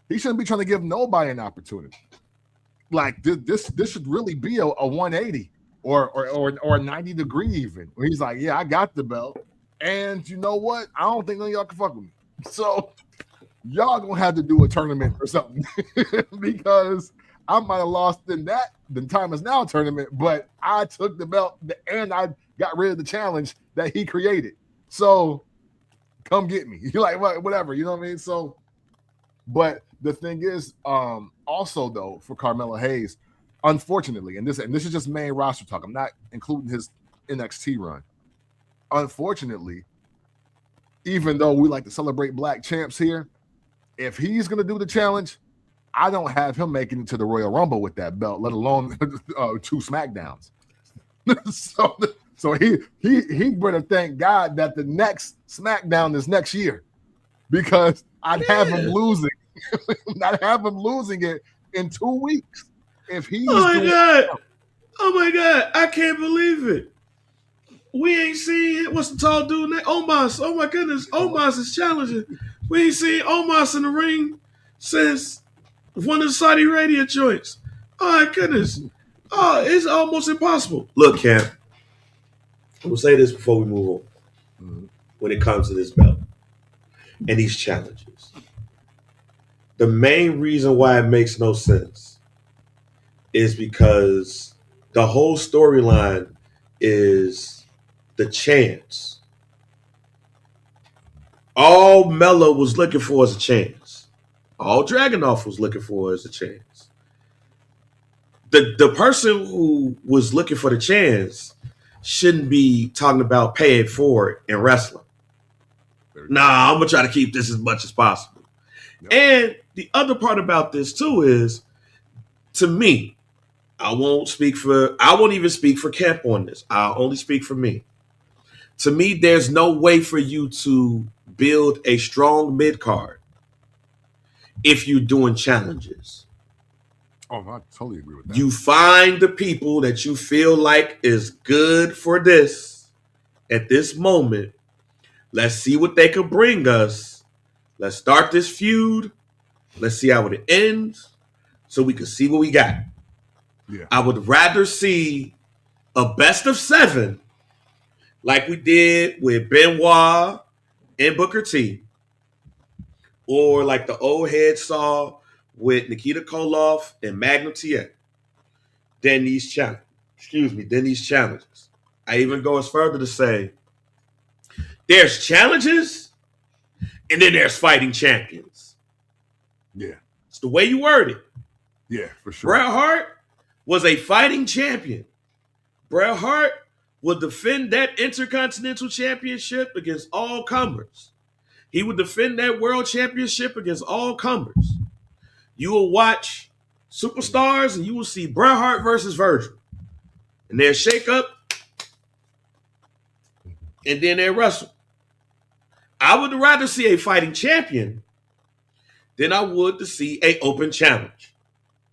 B: he shouldn't be trying to give nobody an opportunity. Like, this should really be a 180 or a 90 degree even. Where he's like, yeah, I got the belt. And you know what? I don't think none of y'all can fuck with me. So y'all gonna have to do a tournament or something because I might have lost in the Time Is Now tournament, but I took the belt and I got rid of the challenge that he created. So come get me. You're like, whatever, you know what I mean? So, but the thing is, also though, for Carmelo Hayes, unfortunately, and this is just main roster talk, I'm not including his NXT run. Unfortunately, even though we like to celebrate black champs here, if he's going to do the challenge, I don't have him making it to the Royal Rumble with that belt, let alone 2 SmackDowns. So he better thank God that the next SmackDown is next year, because I'd have him losing. I'd have him losing it in 2 weeks if he's.
C: Oh my God! I can't believe it. We ain't seen what's the tall dude name? Omos. Oh my goodness, Omos is challenging. We ain't seen Omos in the ring since one of the Saudi Arabia joints. Oh my goodness. Oh, it's almost impossible. Look, Cam, I'm gonna say this before we move on. When it comes to this belt and these challenges, the main reason why it makes no sense is because the whole storyline is the chance. All Mello was looking for is a chance. All Dragunov was looking for is a chance. The person who was looking for the chance shouldn't be talking about paying for it in wrestling. Nah, I'm gonna try to keep this as much as possible. Yep. And the other part about this too is, to me, I won't even speak for Kemp on this. I'll only speak for me. To me, there's no way for you to build a strong mid-card if you're doing challenges.
B: Oh, I totally agree with that.
C: You find the people that you feel like is good for this at this moment. Let's see what they can bring us. Let's start this feud. Let's see how it ends so we can see what we got.
B: Yeah.
C: I would rather see a best of 7 like we did with Benoit and Booker T, or like the old head saw with Nikita Koloff and Magnum TA, than these challenges. Than these challenges. I even go as further to say there's challenges and then there's fighting champions.
B: Yeah.
C: It's the way you word it.
B: Yeah, for sure.
C: Bret Hart was a fighting champion. Bret Hart would defend that Intercontinental Championship against all comers. He would defend that World Championship against all comers. You will watch Superstars and you will see Bret Hart versus Virgil. And they'll shake up and then they'll wrestle. I would rather see a fighting champion than I would to see an open challenge.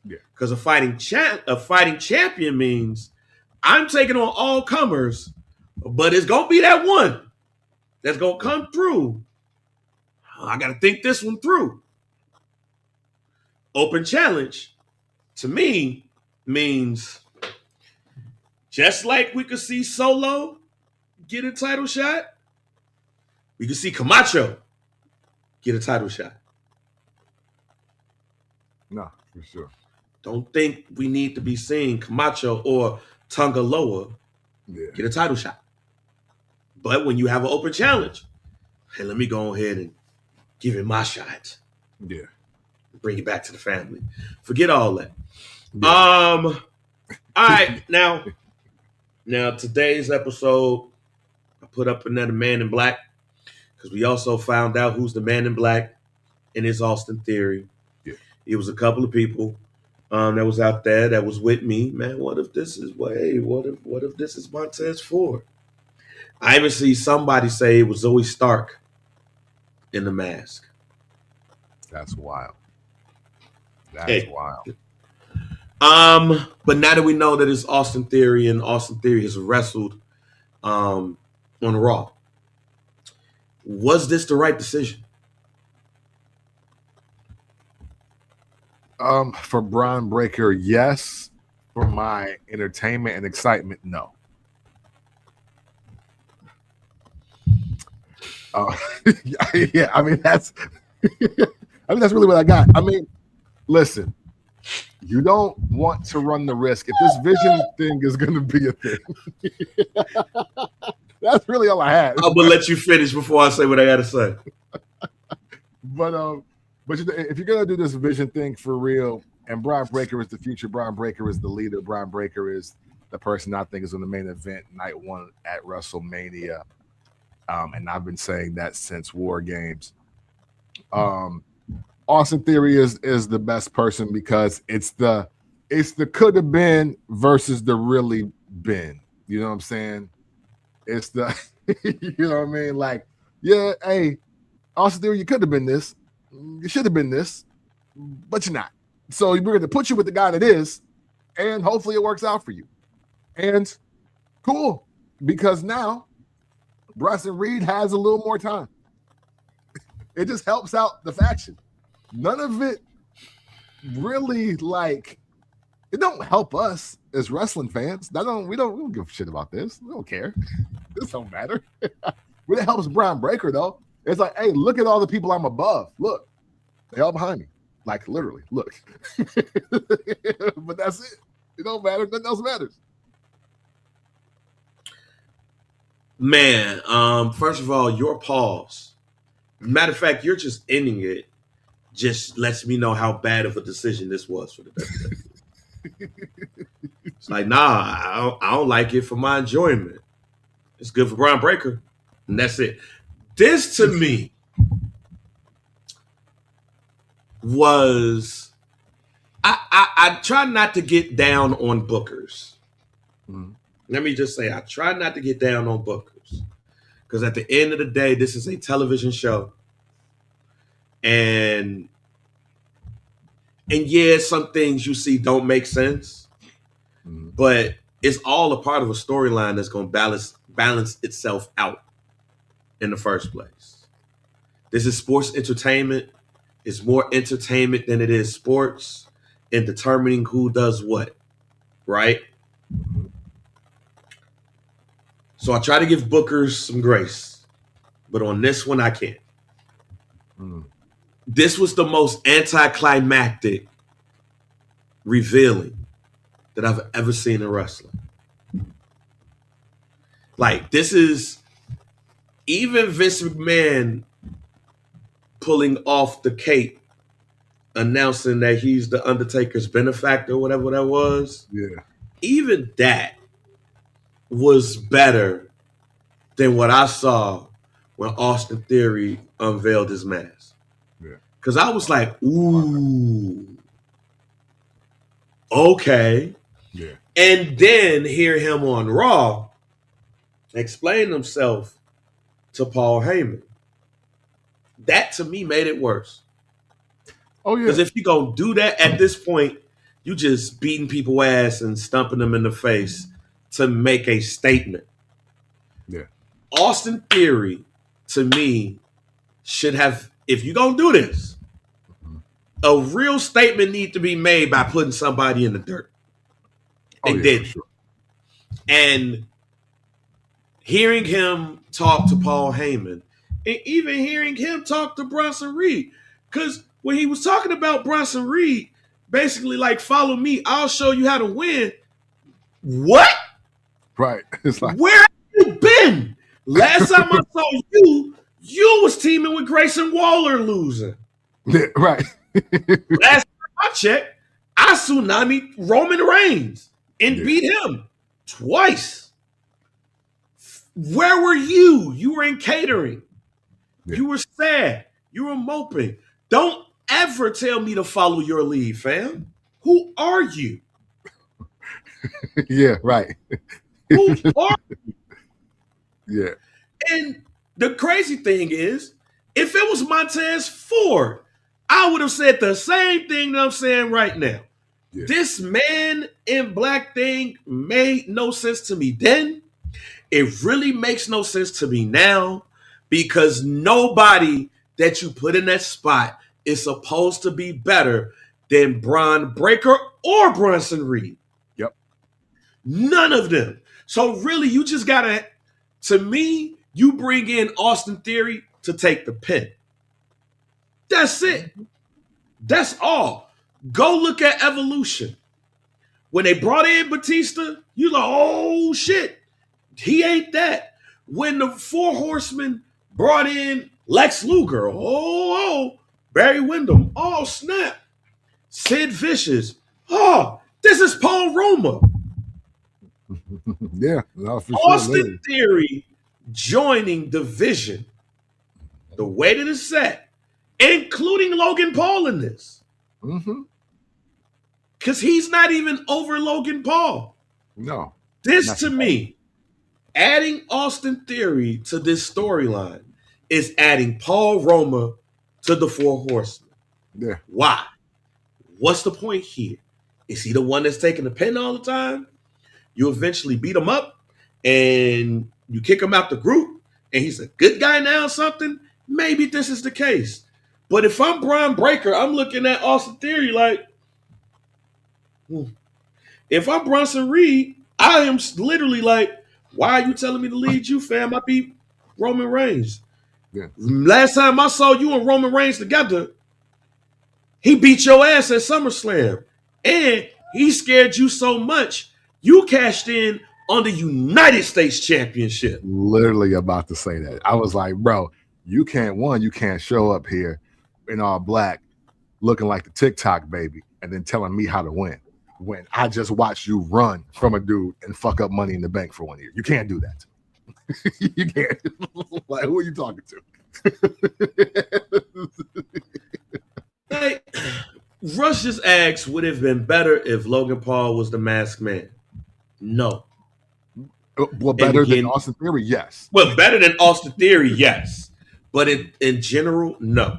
B: Yeah.
C: Because a fighting champion means I'm taking on all comers, but it's going to be that one that's going to come through. I got to think this one through. Open challenge, to me, means just like we could see Solo get a title shot, we could see Camacho get a title shot.
B: No, for sure.
C: Don't think we need to be seeing Camacho or Tungaloa get a title shot. But when you have an open challenge, hey, let me go ahead and give it my shot.
B: Yeah.
C: Bring it back to the family. Forget all that.
B: Yeah.
C: All right, now today's episode, I put up another Man in Black because we also found out who's the Man in Black in his Austin Theory.
B: Yeah.
C: It was a couple of people that was out there that was with me. Man, what if this is what if this is Montez Ford? I even see somebody say it was Zoe Stark in the mask.
B: That's wild. That's wild.
C: But now that we know that it's Austin Theory and Austin Theory has wrestled on Raw, was this the right decision?
B: For Braun Breaker, yes. For my entertainment and excitement, no. Yeah, I mean that's that's really what I got. I mean, listen, you don't want to run the risk if this vision thing is going to be a thing. That's really all I had.
C: I'm gonna let you finish before I say what I got to say.
B: But if you're gonna do this vision thing for real, and Braun Breaker is the future, Braun Breaker is the leader, Braun Breaker is the person I think is in the main event night 1 at WrestleMania. And I've been saying that since War Games. Austin Theory is the best person because it's the could have been versus the really been. You know what I'm saying? It's the you know what I mean? Like, yeah, hey, Austin Theory, you could have been this. You should have been this, but you're not. So we're going to put you with the guy that is, and hopefully it works out for you. And cool, because now Bryson Reed has a little more time. It just helps out the faction. None of it really it don't help us as wrestling fans. We don't give a shit about this. We don't care. This don't matter. But it helps Braun Breaker though. It's like, hey, look at all the people I'm above. Look, they all behind me. Like literally, look. But that's it. It don't matter. Nothing else matters.
C: Man, first of all, your pause. Matter of fact, you're just ending it. Just lets me know how bad of a decision this was for the WWE. It's like, nah, I don't like it for my enjoyment. It's good for Braun Breaker, and that's it. This to me was I try not to get down on bookers.
B: Mm-hmm.
C: Let me just say, I try not to get down on bookers because at the end of the day, this is a television show, and And yeah, some things you see don't make sense, but it's all a part of a storyline that's going to balance itself out in the first place. This is sports entertainment. It's more entertainment than it is sports in determining who does what, right? So I try to give bookers some grace, but on this one, I can't. This was the most anticlimactic revealing that I've ever seen in wrestling. Like, this is even Vince McMahon pulling off the cape, announcing that he's the Undertaker's benefactor, whatever that was.
B: Yeah.
C: Even that was better than what I saw when Austin Theory unveiled his mask.
B: Yeah.
C: Because I was like, ooh, okay.
B: Yeah.
C: And then hear him on Raw explain himself to Paul Heyman. That to me made it worse.
B: Oh yeah.
C: Because if you're gonna do that at this point, you just beating people ass and stumping them in the face to make a statement.
B: Yeah.
C: Austin Theory, to me, should have, if you're gonna do this, a real statement need to be made by putting somebody in the dirt. And then,
B: sure.
C: And hearing him talk to Paul Heyman, and even hearing him talk to Bronson Reed, because when he was talking about Bronson Reed, basically like, follow me, I'll show you how to win. What?
B: Right. It's like,
C: where have you been? Last time I saw you, you was teaming with Grayson Waller losing.
B: Yeah, right.
C: Last time I checked, I tsunami Roman Reigns and beat him twice. Where were you? You were in catering. Yeah. You were sad. You were moping. Don't ever tell me to follow your lead, fam. Who are you?
B: Yeah, right.
C: Who are you?
B: Yeah.
C: And the crazy thing is, if it was Montez Ford, I would have said the same thing that I'm saying right now. Yeah. This man in black thing made no sense to me then. It really makes no sense to me now, because nobody that you put in that spot is supposed to be better than Braun Breaker or Bronson Reed.
B: Yep.
C: None of them. So really, you just gotta, to me, you bring in Austin Theory to take the pin. That's it. That's all. Go look at Evolution. When they brought in Batista, you like, oh shit, he ain't that. When the Four Horsemen brought in Lex Luger, oh, Barry Windham, oh snap, Sid Vicious, oh, this is Paul Roma.
B: Yeah, no, for
C: Austin Theory joining the Vision, the way that it's set, including Logan Paul in this. Because he's not even over Logan Paul.
B: No.
C: This to me, adding Austin Theory to this storyline is adding Paul Roma to the Four Horsemen.
B: Yeah.
C: Why? What's the point here? Is he the one that's taking the pin all the time? You eventually beat him up and you kick him out the group and he's a good guy now or something? Maybe this is the case. But if I'm Braun Breaker, I'm looking at Austin Theory like, if I'm Bronson Reed, I am literally like, why are you telling me to lead you, fam? I beat Roman Reigns.
B: Yeah.
C: Last time I saw you and Roman Reigns together, he beat your ass at SummerSlam. And he scared you so much, you cashed in on the United States Championship.
B: Literally about to say that. I was like, bro, you can't show up here in all black looking like the TikTok baby and then telling me how to win when I just watched you run from a dude and fuck up Money in the Bank for 1 year. You can't do that. You can't. Like, who are you talking to?
C: Like, Rush just asked, would it have been better if Logan Paul was the Masked Man? No.
B: Well, better than Austin Theory, yes.
C: Well, better than Austin Theory, yes. But in general, no.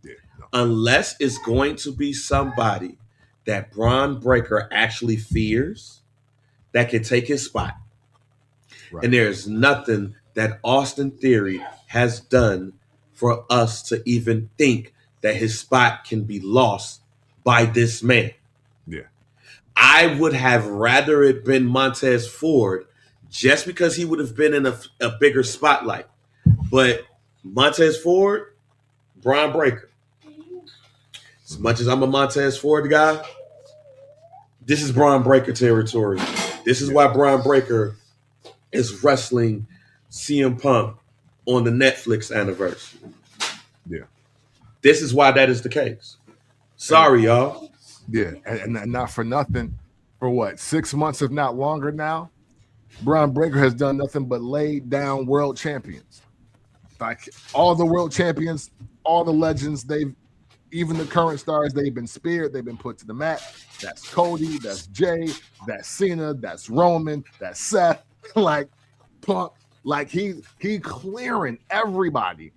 B: Yeah, no.
C: unless it's going to be somebody that Braun Breaker actually fears that can take his spot. Right. And there's nothing that Austin Theory has done for us to even think that his spot can be lost by this man.
B: Yeah.
C: I would have rather it been Montez Ford just because he would have been in a bigger spotlight. But Montez Ford, Braun Breaker. As much as I'm a Montez Ford guy, this is Braun Breaker territory. This is why Braun Breaker is wrestling CM Punk on the Netflix anniversary.
B: Yeah.
C: This is why that is the case. Sorry, y'all.
B: Yeah, and not for nothing, for what, 6 months, if not longer now, Braun Breaker has done nothing but laid down world champions. Like all the world champions, all the legends, even the current stars, they've been speared, they've been put to the mat. That's Cody, that's Jay, that's Cena, that's Roman, that's Seth, like Punk, like he clearing everybody.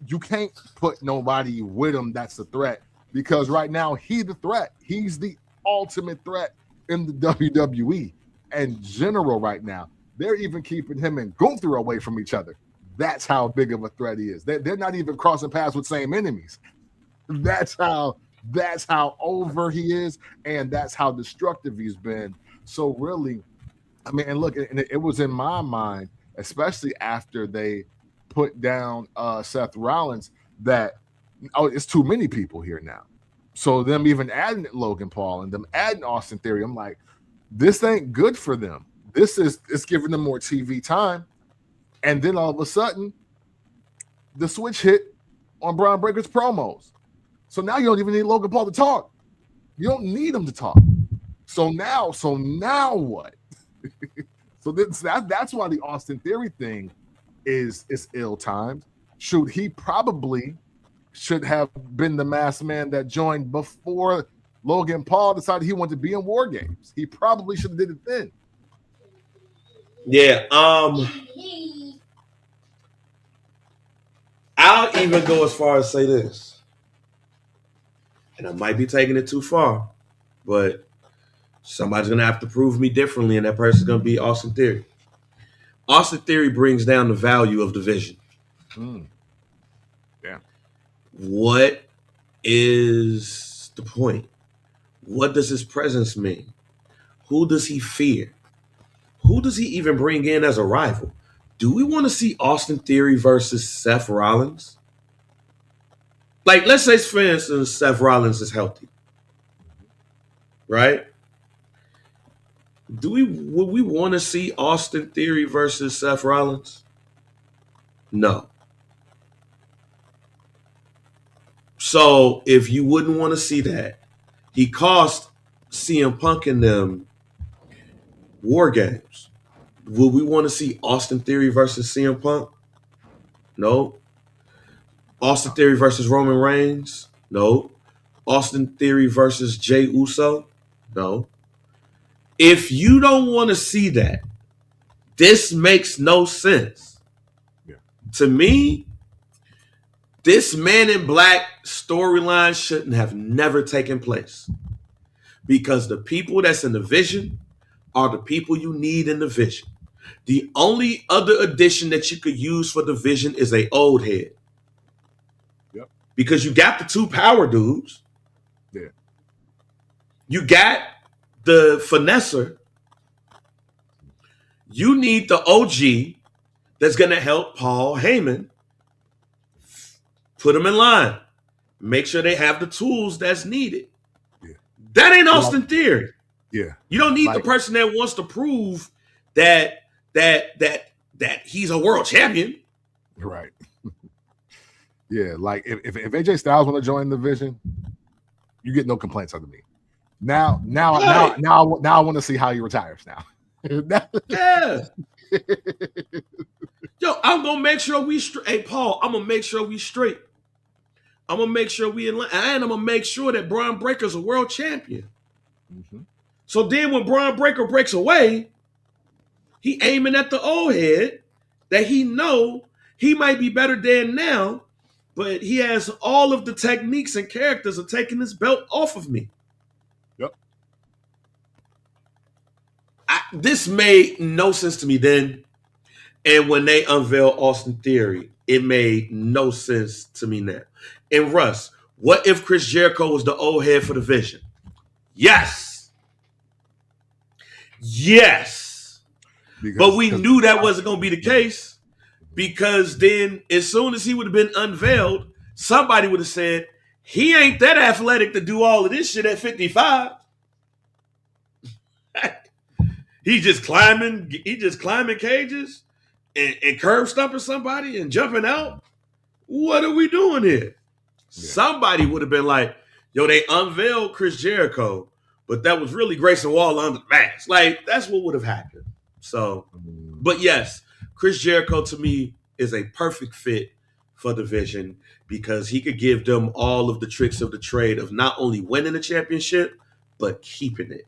B: You can't put nobody with him that's a threat, because right now he's the threat. He's the ultimate threat in the WWE and general right now. They're even keeping him and Gunther away from each other. That's how big of a threat he is. They're not even crossing paths with same enemies. That's how over he is, and that's how destructive he's been. So really, I mean, and look, and it was in my mind, especially after they put down Seth Rollins, that it's too many people here now. So them even adding Logan Paul and them adding Austin Theory, I'm like, this ain't good for them. It's giving them more TV time. And then all of a sudden, the switch hit on Braun Breaker's promos. So now you don't even need Logan Paul to talk. You don't need him to talk. So now what? So that's why the Austin Theory thing is ill-timed. Shoot, he probably should have been the masked man that joined before Logan Paul decided he wanted to be in War Games. He probably should have did it then.
C: Yeah, I'll even go as far as say this, and I might be taking it too far, but somebody's going to have to prove me differently, and that person's going to be Austin Theory. Austin Theory brings down the value of division.
B: Yeah.
C: What is the point? What does his presence mean? Who does he fear? Who does he even bring in as a rival? Do we want to see Austin Theory versus Seth Rollins? Like, let's say, for instance, Seth Rollins is healthy. Right? Would we want to see Austin Theory versus Seth Rollins? No. So if you wouldn't want to see that, he cost CM Punk and them War Games. Would we want to see Austin Theory versus CM Punk? No. Austin Theory versus Roman Reigns? No. Austin Theory versus Jey Uso? No. If you don't want to see that, this makes no sense.
B: Yeah.
C: To me, this Man in Black storyline shouldn't have never taken place, because the people that's in the vision are the people you need in the vision. The only other addition that you could use for the vision is a old head.
B: Yep.
C: Because you got the two power dudes.
B: Yeah.
C: You got the finesser. You need the OG that's going to help Paul Heyman put them in line. Make sure they have the tools that's needed.
B: Yeah.
C: That ain't Austin Theory.
B: Yeah.
C: You don't need the person that wants to prove that he's a world champion.
B: Right. Yeah, like if AJ Styles want to join the division, you get no complaints out of me. Now I want to see how he retires now.
C: Yeah. Yo, I'm gonna make sure we straight. Hey, Paul, I'm gonna make sure we straight. I'm gonna make sure we in line, and I'm gonna make sure that Braun Breaker's a world champion.
B: Mm-hmm.
C: So then, when Braun Breaker breaks away, he aiming at the old head that he know he might be better than now. but he has all of the techniques and characters of taking this belt off of me.
B: Yep.
C: This made no sense to me then. And when they unveiled Austin Theory, it made no sense to me now. And Russ, what if Chris Jericho was the old head for the Vision? Yes. But we knew that wasn't going to be the case, because then as soon as he would have been unveiled, somebody would have said, he ain't that athletic to do all of this shit at 55. He just climbing cages and curb stomping somebody and jumping out. What are we doing here? Yeah. Somebody would have been like, yo, they unveiled Chris Jericho, but that was really Grayson Waller under the mask. Like, that's what would have happened. So, but yes, Chris Jericho to me is a perfect fit for the Vision, because he could give them all of the tricks of the trade of not only winning the championship, but keeping it.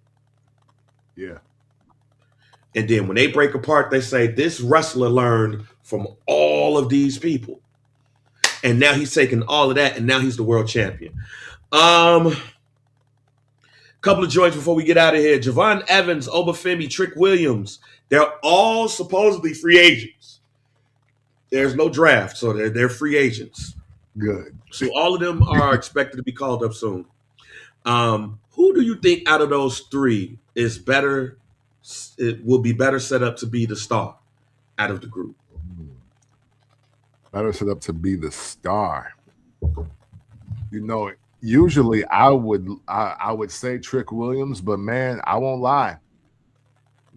B: Yeah.
C: And then when they break apart, they say, this wrestler learned from all of these people. And now he's taking all of that, and now he's the world champion. Couple of joints before we get out of here. Javon Evans, Obafemi, Trick Williams. They're all supposedly free agents. There's no draft, so they're free agents.
B: Good.
C: So all of them are expected to be called up soon. Who do you think out of those three is better? It will be better set up to be the star out of the group.
B: Better set up to be the star. You know, usually I would say Trick Williams, but man, I won't lie.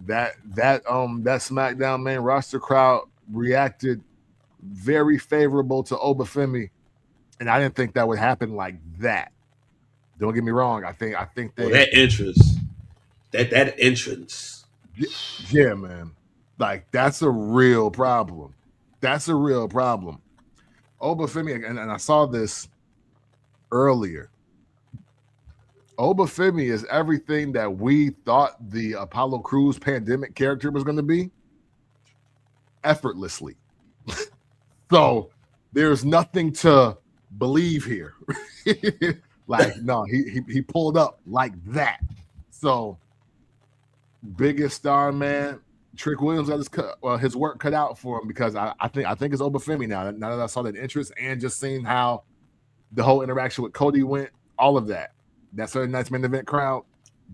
B: That SmackDown main roster crowd reacted very favorable to Obafemi, and I didn't think that would happen like that. Don't get me wrong. I think they
C: that entrance.
B: Yeah, man. Like, that's a real problem. That's a real problem. Obafemi, and I saw this earlier. Obafemi is everything that we thought the Apollo Crews pandemic character was going to be, effortlessly. So there's nothing to believe here. Like, no, he pulled up like that. So biggest star, man. Trick Williams got his work cut out for him, because I think it's Obafemi now. Now that I saw that interest and just seeing how the whole interaction with Cody went, all of that. That Saturday night's main event crowd,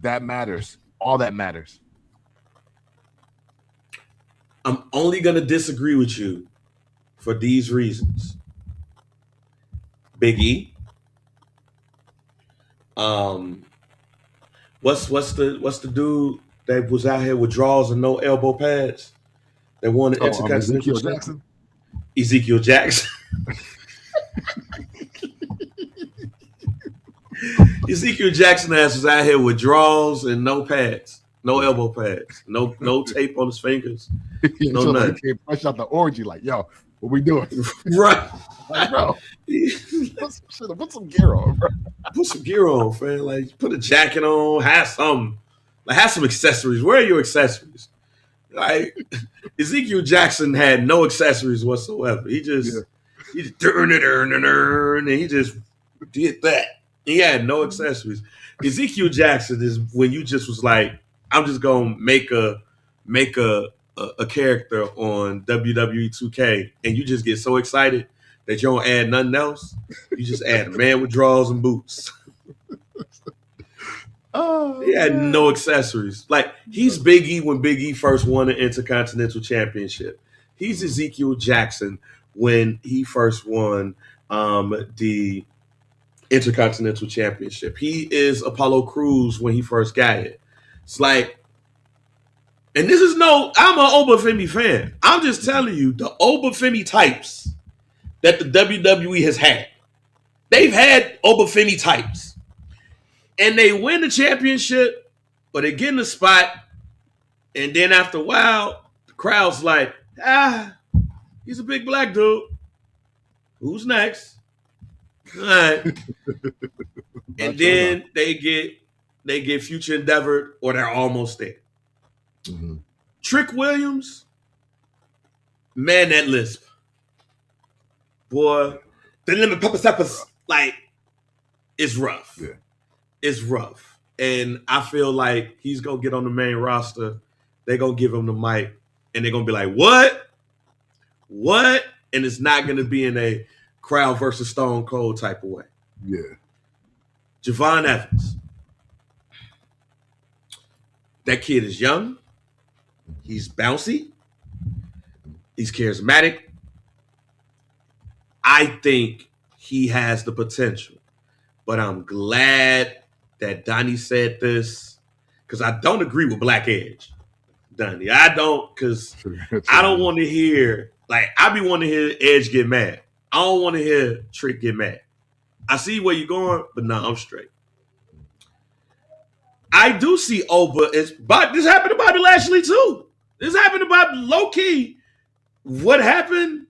B: that matters. All that matters.
C: I'm only gonna disagree with you for these reasons. Big E. What's the dude that was out here with draws and no elbow pads? They won the Intercontinental
B: Ezekiel Jackson.
C: Ezekiel Jackson. Ezekiel Jackson ass was out here with draws and no pads, no elbow pads, no tape on his fingers, no nothing.
B: He came fresh out the orgy, like, yo, what we doing?
C: Right,
B: like, bro. Put some gear on, bro.
C: Put some gear on, man. Like, put a jacket on, have some accessories. Where are your accessories? Like, Ezekiel Jackson had no accessories whatsoever. He just turned it, and he just did that. He had no accessories. Ezekiel Jackson is when you just was like, I'm just gonna make a character on WWE 2K, and you just get so excited that you don't add nothing else. You just add a man with drawers and boots. He had no accessories. Like, he's Big E when Big E first won the Intercontinental Championship. He's Ezekiel Jackson when he first won the Intercontinental Championship. He is Apollo Crews when he first got it. It's like, and this is I'm an Obafemi fan. I'm just telling you, the Obafemi types that the WWE has had. They've had Obafemi types. And they win the championship, or they get in the spot, and then after a while, the crowd's like, he's a big black dude. Who's next? All right. And then they get future endeavored, or they're almost there. Mm-hmm. Trick Williams, man, that lisp. Boy, the lemon pepper peppers, like, it's rough.
B: Yeah.
C: It's rough. And I feel like he's going to get on the main roster. They're going to give him the mic. And they're going to be like, what? What? And it's not going to be in a crowd versus Stone Cold type of way.
B: Yeah.
C: Javon Evans. That kid is young. He's bouncy. He's charismatic. I think he has the potential. But I'm glad that Donnie said this, because I don't agree with Black Edge. Donnie, I don't, because I don't want to hear, like, I be wanting to hear Edge get mad. I don't want to hear Trick get mad. I see where you're going, but no, I'm straight. I do see Oba. But this happened to Bobby Lashley too. This happened to Bobby low-key. What happened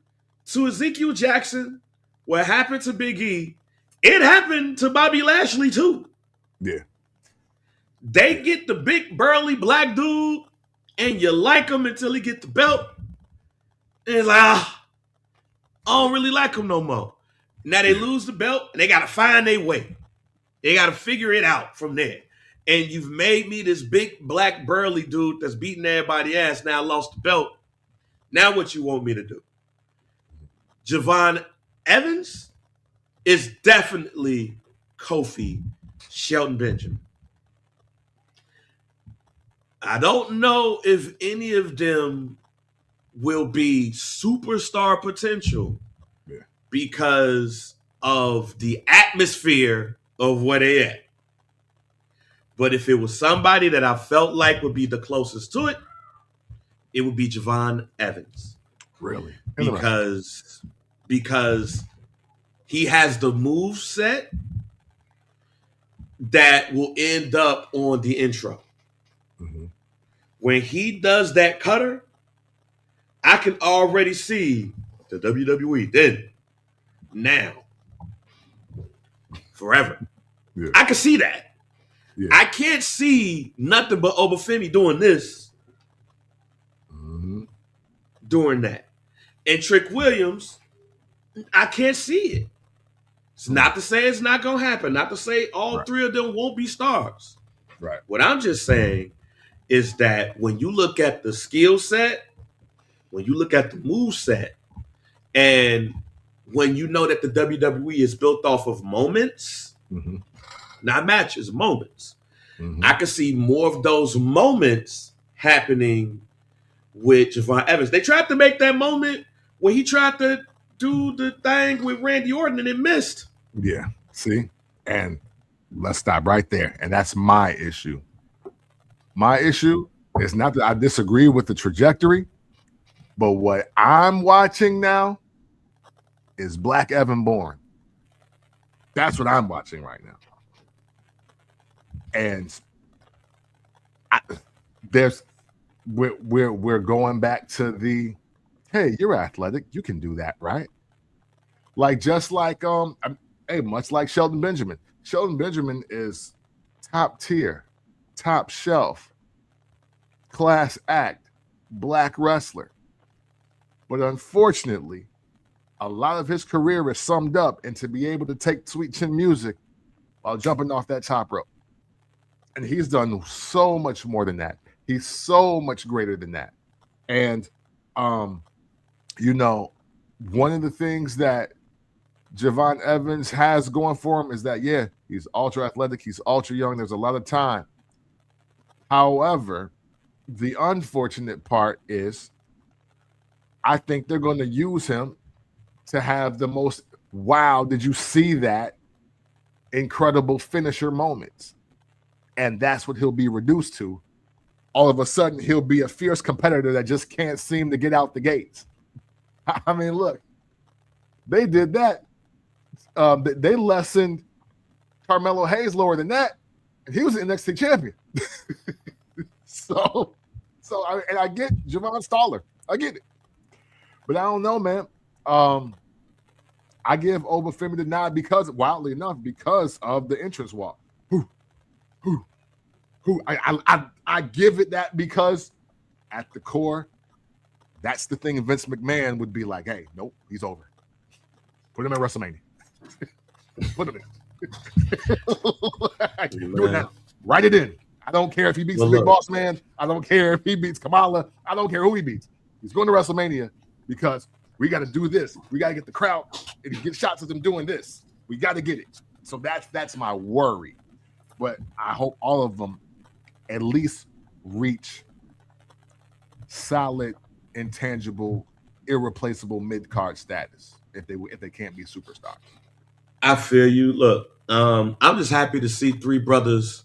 C: to Ezekiel Jackson, what happened to Big E, it happened to Bobby Lashley too.
B: Yeah.
C: They get the big burly black dude, and you like him until he get the belt. And it's like, I don't really like him no more. Now they lose the belt, and they got to find their way. They got to figure it out from there. And you've made me this big black burly dude that's beating everybody's ass. Now I lost the belt. Now what you want me to do? Javon Evans is definitely Kofi Shelton Benjamin. I don't know if any of them will be superstar potential because of the atmosphere of where they at. But if it was somebody that I felt like would be the closest to it, it would be Javon Evans.
B: Really?
C: Because he has the move set that will end up on the intro.
B: Mm-hmm.
C: When he does that cutter, I can already see the WWE then, now, forever.
B: Yeah.
C: I can see that.
B: Yeah.
C: I can't see nothing but Obafemi doing this, doing that. And Trick Williams, I can't see it. It's not to say it's not going to happen. Not to say all three of them won't be stars.
B: Right.
C: What I'm just saying is that when you look at the skill set, when you look at the move set, and when you know that the WWE is built off of moments, not matches, moments, I can see more of those moments happening with Javon Evans. They tried to make that moment where he tried to do the thing with Randy Orton and it missed.
B: Yeah. See? And let's stop right there. And that's my issue. My issue is not that I disagree with the trajectory, but what I'm watching now is Black Evan Bourne. That's what I'm watching right now. And we're going back to the, hey, you're athletic, you can do that, right? Like just like much like Shelton Benjamin. Shelton Benjamin is top tier, top shelf, class act, black wrestler. But unfortunately, a lot of his career is summed up in to be able to take sweet chin music while jumping off that top rope. And he's done so much more than that. He's so much greater than that. And, one of the things that Javon Evans has going for him is that, yeah, he's ultra athletic. He's ultra young. There's a lot of time. However, the unfortunate part is I think they're going to use him to have the most, wow, did you see that incredible finisher moments? And that's what he'll be reduced to. All of a sudden, he'll be a fierce competitor that just can't seem to get out the gates. I mean, look, they did that. They lessened Carmelo Hayes lower than that, and he was an NXT champion. I get Javon Stoller. I get it. But I don't know, man. I give Obafemi the nod because, wildly enough, because of the entrance walk. I give it that because at the core, that's the thing Vince McMahon would be like, hey, nope, he's over. Put him at WrestleMania. Put him in. Do it now. Write it in. I don't care if he beats the Big Boss Man. I don't care if he beats Kamala. I don't care who he beats. He's going to WrestleMania because we got to do this. We got to get the crowd and get shots of them doing this. We got to get it. So that's my worry. But I hope all of them at least reach solid, intangible, irreplaceable mid-card status if they can't be superstars.
C: I feel you. Look, I'm just happy to see three brothers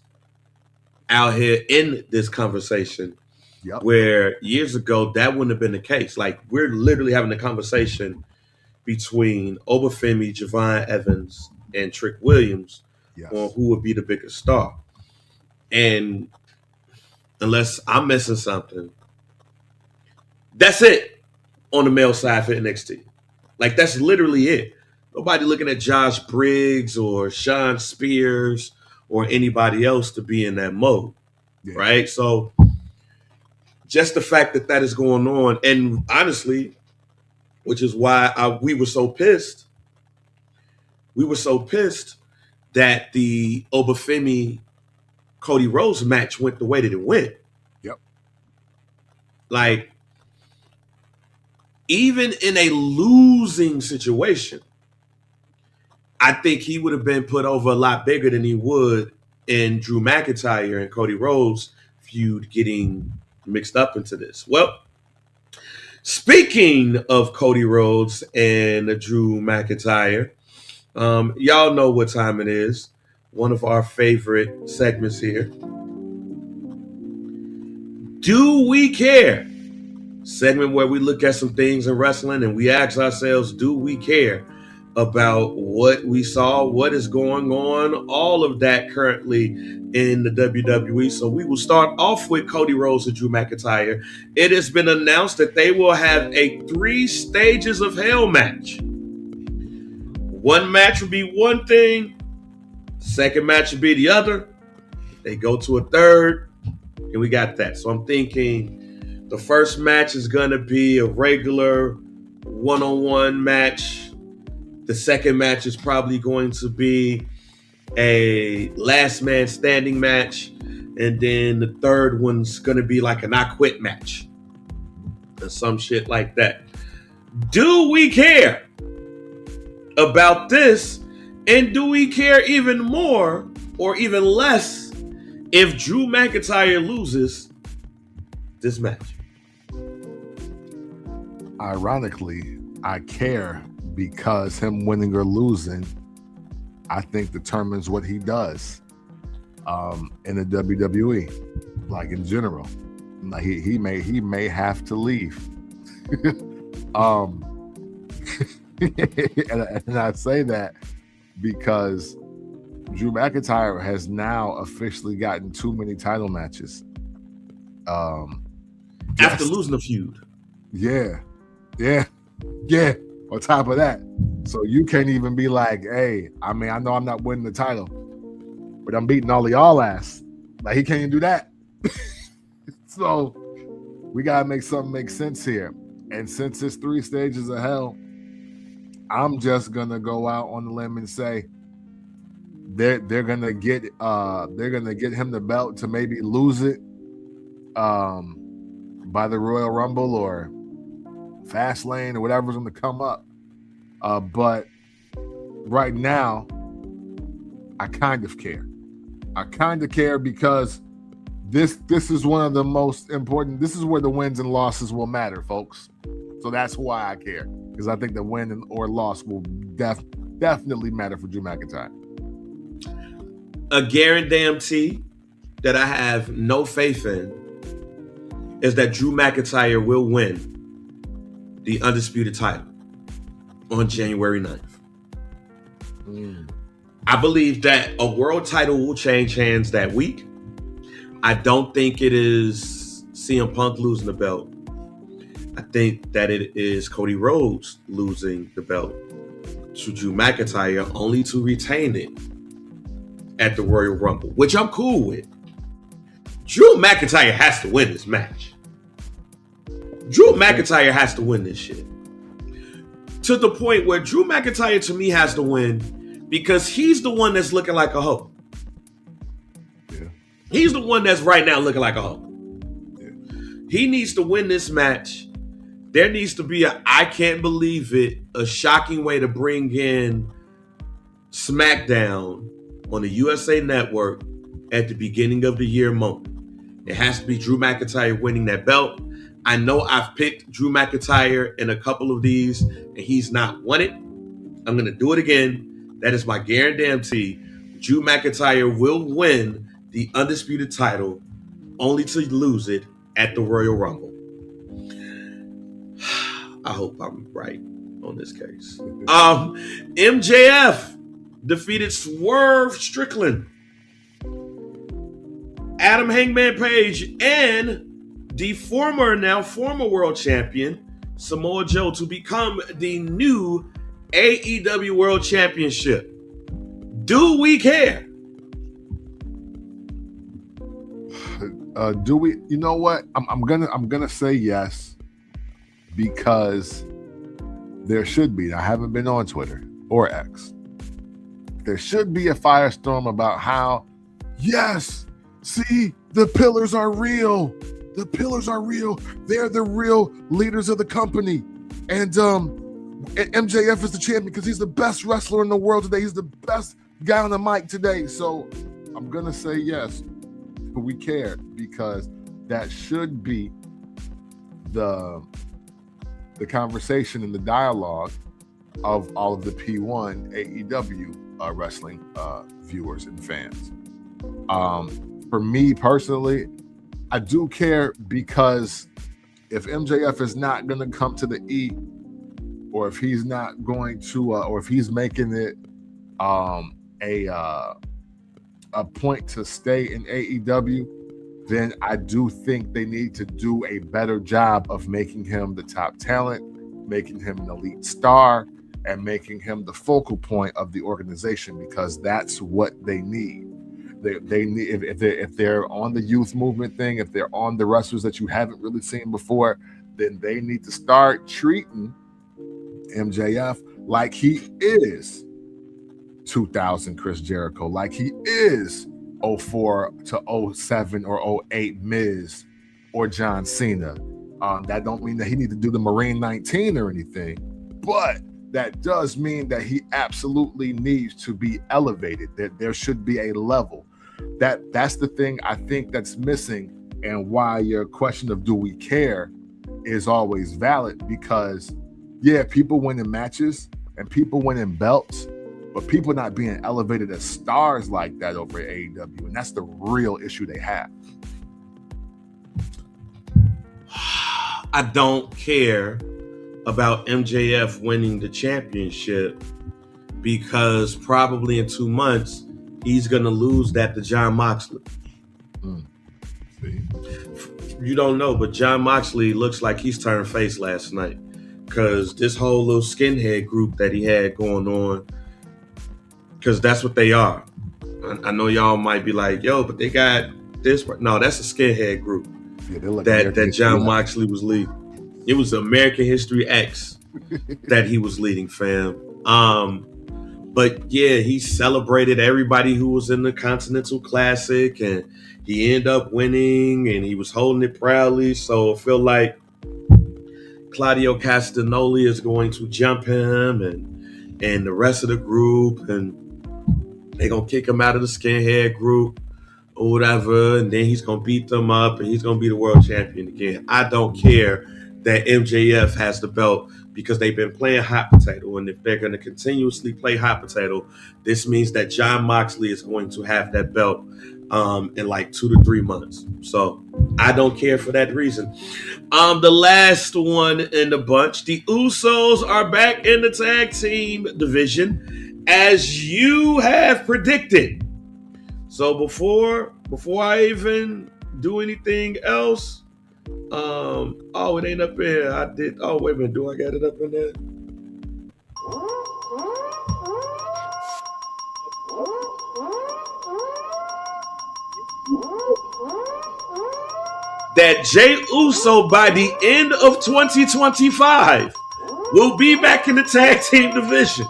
C: out here in this conversation.
B: Yep.
C: Where years ago that wouldn't have been the case. Like, we're literally having a conversation between Obafemi, Javon Evans, and Trick Williams on who would be the biggest star. And unless I'm missing something, that's it on the male side for NXT. Like, that's literally it. Nobody looking at Josh Briggs or Sean Spears or anybody else to be in that mode, right? So just the fact that is going on, and honestly, which is why we were so pissed. We were so pissed that the Obafemi Cody Rhodes match went the way that it went.
B: Yep.
C: Like, even in a losing situation, I think he would have been put over a lot bigger than he would in Drew McIntyre and Cody Rhodes feud getting mixed up into this. Well, speaking of Cody Rhodes and Drew McIntyre, y'all know what time it is. One of our favorite segments here. Do we care? Segment where we look at some things in wrestling and we ask ourselves, do we care about what we saw, what is going on, all of that currently in the WWE. So we will start off with Cody Rhodes and Drew McIntyre. It has been announced that they will have a 3 stages of hell match. One match will be one thing, second match will be the other. They go to a third, and we got that. So I'm thinking the first match is going to be a regular one-on-one match. The second match is probably going to be a last man standing match. And then the third one's going to be like an I quit match or some shit like that. Do we care about this? And do we care even more or even less if Drew McIntyre loses this match?
B: Ironically, I care because him winning or losing, I think determines what he does in the WWE, like in general. Like he may have to leave. And I say that because Drew McIntyre has now officially gotten too many title matches.
C: After losing a feud.
B: Yeah. On top of that. So you can't even be like, hey, I mean, I know I'm not winning the title, but I'm beating all of y'all ass. Like, he can't even do that. So we got to make something make sense here. And since it's 3 stages of hell, I'm just going to go out on the limb and say they're going to get him the belt to maybe lose it by the Royal Rumble or Fastlane or whatever's going to come up. But right now, I kind of care. I kind of care because this is one of the most important. This is where the wins and losses will matter, folks. So that's why I care, because I think the win or loss will definitely matter for Drew McIntyre.
C: A guarantee that I have no faith in is that Drew McIntyre will win the undisputed title on January 9th. I believe that a world title will change hands that week. I don't think it is CM Punk losing the belt. I think that it is Cody Rhodes losing the belt to Drew McIntyre, only to retain it at the Royal Rumble, which I'm cool with. Drew McIntyre has to win this match. Drew McIntyre has to win this shit. To the point where Drew McIntyre, to me, has to win because he's the one that's looking like a hoe.
B: Yeah.
C: He's the one that's right now looking like a hoe.
B: Yeah.
C: He needs to win this match. There needs to be I can't believe it, a shocking way to bring in SmackDown on the USA Network at the beginning of the year moment. It has to be Drew McIntyre winning that belt. I know I've picked Drew McIntyre in a couple of these, and he's not won it. I'm going to do it again. That is my guarantee. Drew McIntyre will win the undisputed title, only to lose it at the Royal Rumble. I hope I'm right on this case. MJF defeated Swerve Strickland, Adam Hangman Page, and the former world champion Samoa Joe to become the new AEW World Championship. Do we care?
B: Do we? You know what? I'm gonna say yes, because there should be. I haven't been on Twitter or X. There should be a firestorm about how, yes, see, the pillars are real. The pillars are real. They're the real leaders of the company. And MJF is the champion because he's the best wrestler in the world today. He's the best guy on the mic today. So I'm going to say yes, but we care, because that should be the conversation and the dialogue of all of the P1 AEW wrestling viewers and fans. For me personally, I do care, because if MJF is not going to come to the E, or if he's not going to, or if he's making it a point to stay in AEW, then I do think they need to do a better job of making him the top talent, making him an elite star, and making him the focal point of the organization, because that's what they need. They need, if they're on the youth movement thing, if they're on the wrestlers that you haven't really seen before, then they need to start treating MJF like he is 2000 Chris Jericho, like he is 04 to 07 or 08 Miz or John Cena. That don't mean that he need to do the Marine 19 or anything, but that does mean that he absolutely needs to be elevated. That there should be a level. That's the thing I think that's missing, and why your question of do we care is always valid, because yeah, people winning matches and people winning belts, but people not being elevated as stars like that over at AEW, and that's the real issue they have.
C: I don't care about MJF winning the championship, because probably in 2 months he's gonna lose that to John Moxley.
B: See?
C: You don't know, but John Moxley looks like he's turned face last night, because this whole little skinhead group that he had going on, because that's what they are. I know y'all might be like, yo, but they got this. No, that's a skinhead group that John Moxley was leading. It was American History X that he was leading, fam. But yeah, he celebrated everybody who was in the Continental Classic, and he ended up winning, and he was holding it proudly. So I feel like Claudio Castagnoli is going to jump him and the rest of the group, and they're going to kick him out of the skinhead group or whatever, and then he's going to beat them up, and he's going to be the world champion again. I don't care that MJF has the belt, because they've been playing hot potato, and if they're going to continuously play hot potato, this means that John Moxley is going to have that belt in like 2 to 3 months. So I don't care for that reason. The last one in the bunch, the Usos are back in the tag team division, as you have predicted. So before I even do anything else, it ain't up here. Wait a minute, do I got it up in there? That Jey Uso by the end of 2025 will be back in the tag team division.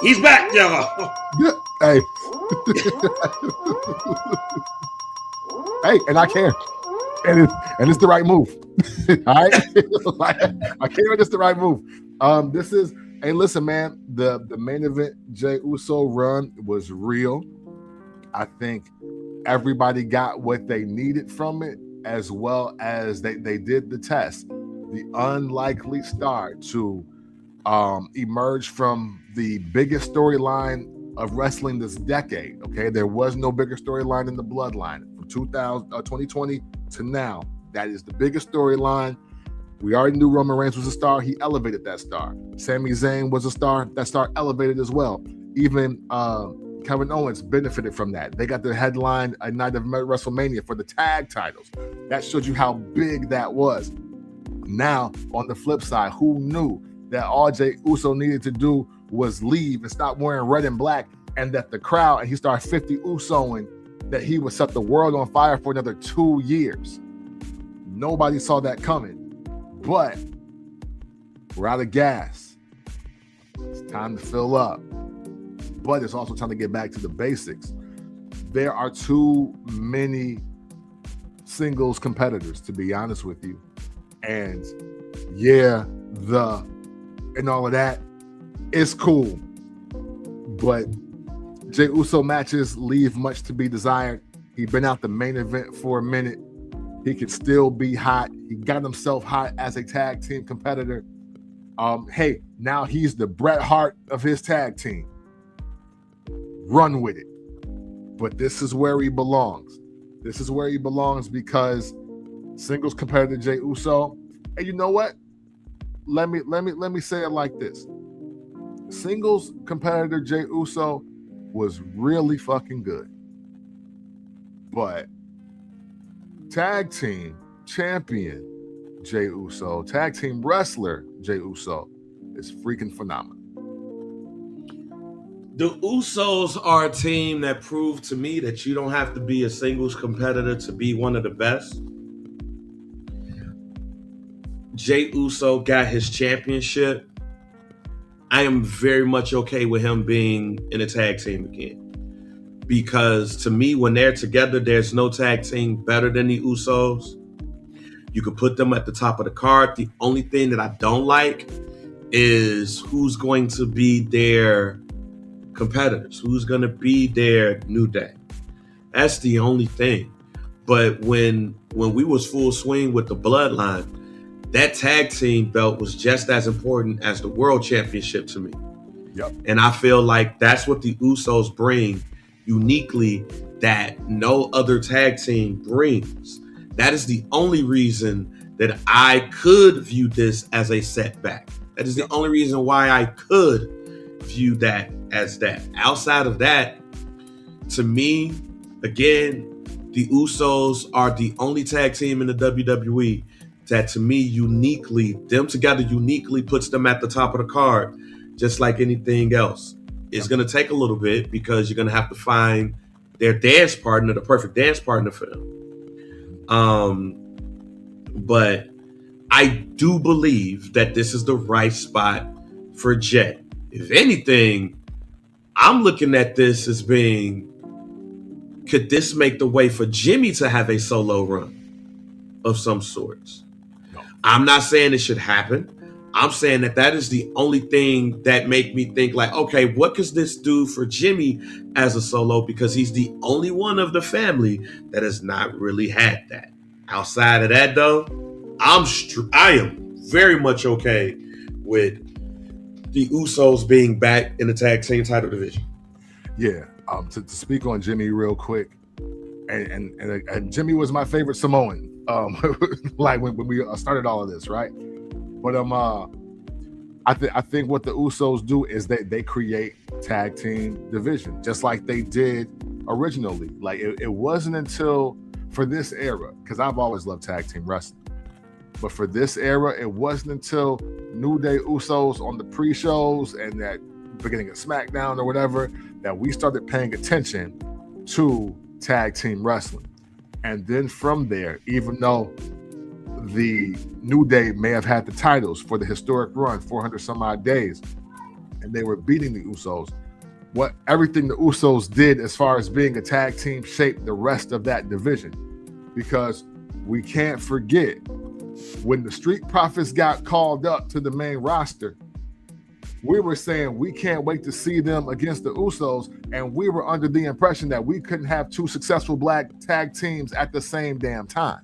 C: He's back, y'all.
B: Hey. Hey, and I care. And it's the right move. All right? I care, and it's the right move. This is, hey, listen, man, the main event Jey Uso run was real. I think everybody got what they needed from it, as well as they did the test. The unlikely star to emerge from the biggest storyline of wrestling this decade. Okay, there was no bigger storyline in the bloodline from 2020 to now. That is the biggest storyline. We already knew Roman Reigns was a star. He elevated that star. Sami Zayn was a star. That star elevated as well. Even Kevin Owens benefited from that. They got the headline a night of WrestleMania for the tag titles. That showed you how big that was. Now, on the flip side, who knew that all Jey Uso needed to do was leave and stop wearing red and black, and that the crowd, and he started 50 Usoing, that he would set the world on fire for another 2 years. Nobody saw that coming. But we're out of gas. It's time to fill up. But it's also time to get back to the basics. There are too many singles competitors, to be honest with you. And yeah, and all of that is cool. But Jey Uso matches leave much to be desired. He's been out the main event for a minute. He could still be hot. He got himself hot as a tag team competitor. Hey, now he's the Bret Hart of his tag team. Run with it. But this is where he belongs. This is where he belongs because singles competitor Jey Uso, and you know what? Let me say it like this. Singles competitor Jey Uso was really fucking good. But tag team champion Jey Uso, tag team wrestler Jey Uso is freaking phenomenal.
C: The Usos are a team that proved to me that you don't have to be a singles competitor to be one of the best. Jey Uso got his championship. I am very much okay with him being in a tag team again. Because to me, when they're together, there's no tag team better than the Usos. You could put them at the top of the card. The only thing that I don't like is who's going to be their competitors, who's going to be their New Day. That's the only thing. But when we was full swing with the Bloodline, that tag team belt was just as important as the World Championship to me.
B: Yep.
C: And I feel like that's what the Usos bring uniquely that no other tag team brings. That is the only reason that I could view this as a setback. That is the only reason why I could view that as that. Outside of that, to me, again, the Usos are the only tag team in the WWE that to me uniquely, them together uniquely puts them at the top of the card, just like anything else. It's going to take a little bit because you're going to have to find their dance partner, the perfect dance partner for them. But I do believe that this is the right spot for Jey. If anything, I'm looking at this as being, could this make the way for Jimmy to have a solo run of some sorts? No. I'm not saying it should happen. I'm saying that is the only thing that make me think like, okay, what could this do for Jimmy as a solo? Because he's the only one of the family that has not really had that. Outside of that, though, I am very much okay with the Usos being back in the tag team title division.
B: Yeah. To speak on Jimmy real quick, and Jimmy was my favorite Samoan. Like when we started all of this, right? But I think what the Usos do is they create tag team division, just like they did originally. Like it wasn't until for this era, because I've always loved tag team wrestling, but for this era, it wasn't until New Day Usos on the pre-shows and that beginning of SmackDown or whatever that we started paying attention to tag team wrestling. And then from there, even though the New Day may have had the titles for the historic run, 400 some odd days, and they were beating the Usos. Everything the Usos did as far as being a tag team shaped the rest of that division. Because we can't forget, when the Street Profits got called up to the main roster, we were saying we can't wait to see them against the Usos, and we were under the impression that we couldn't have two successful black tag teams at the same damn time.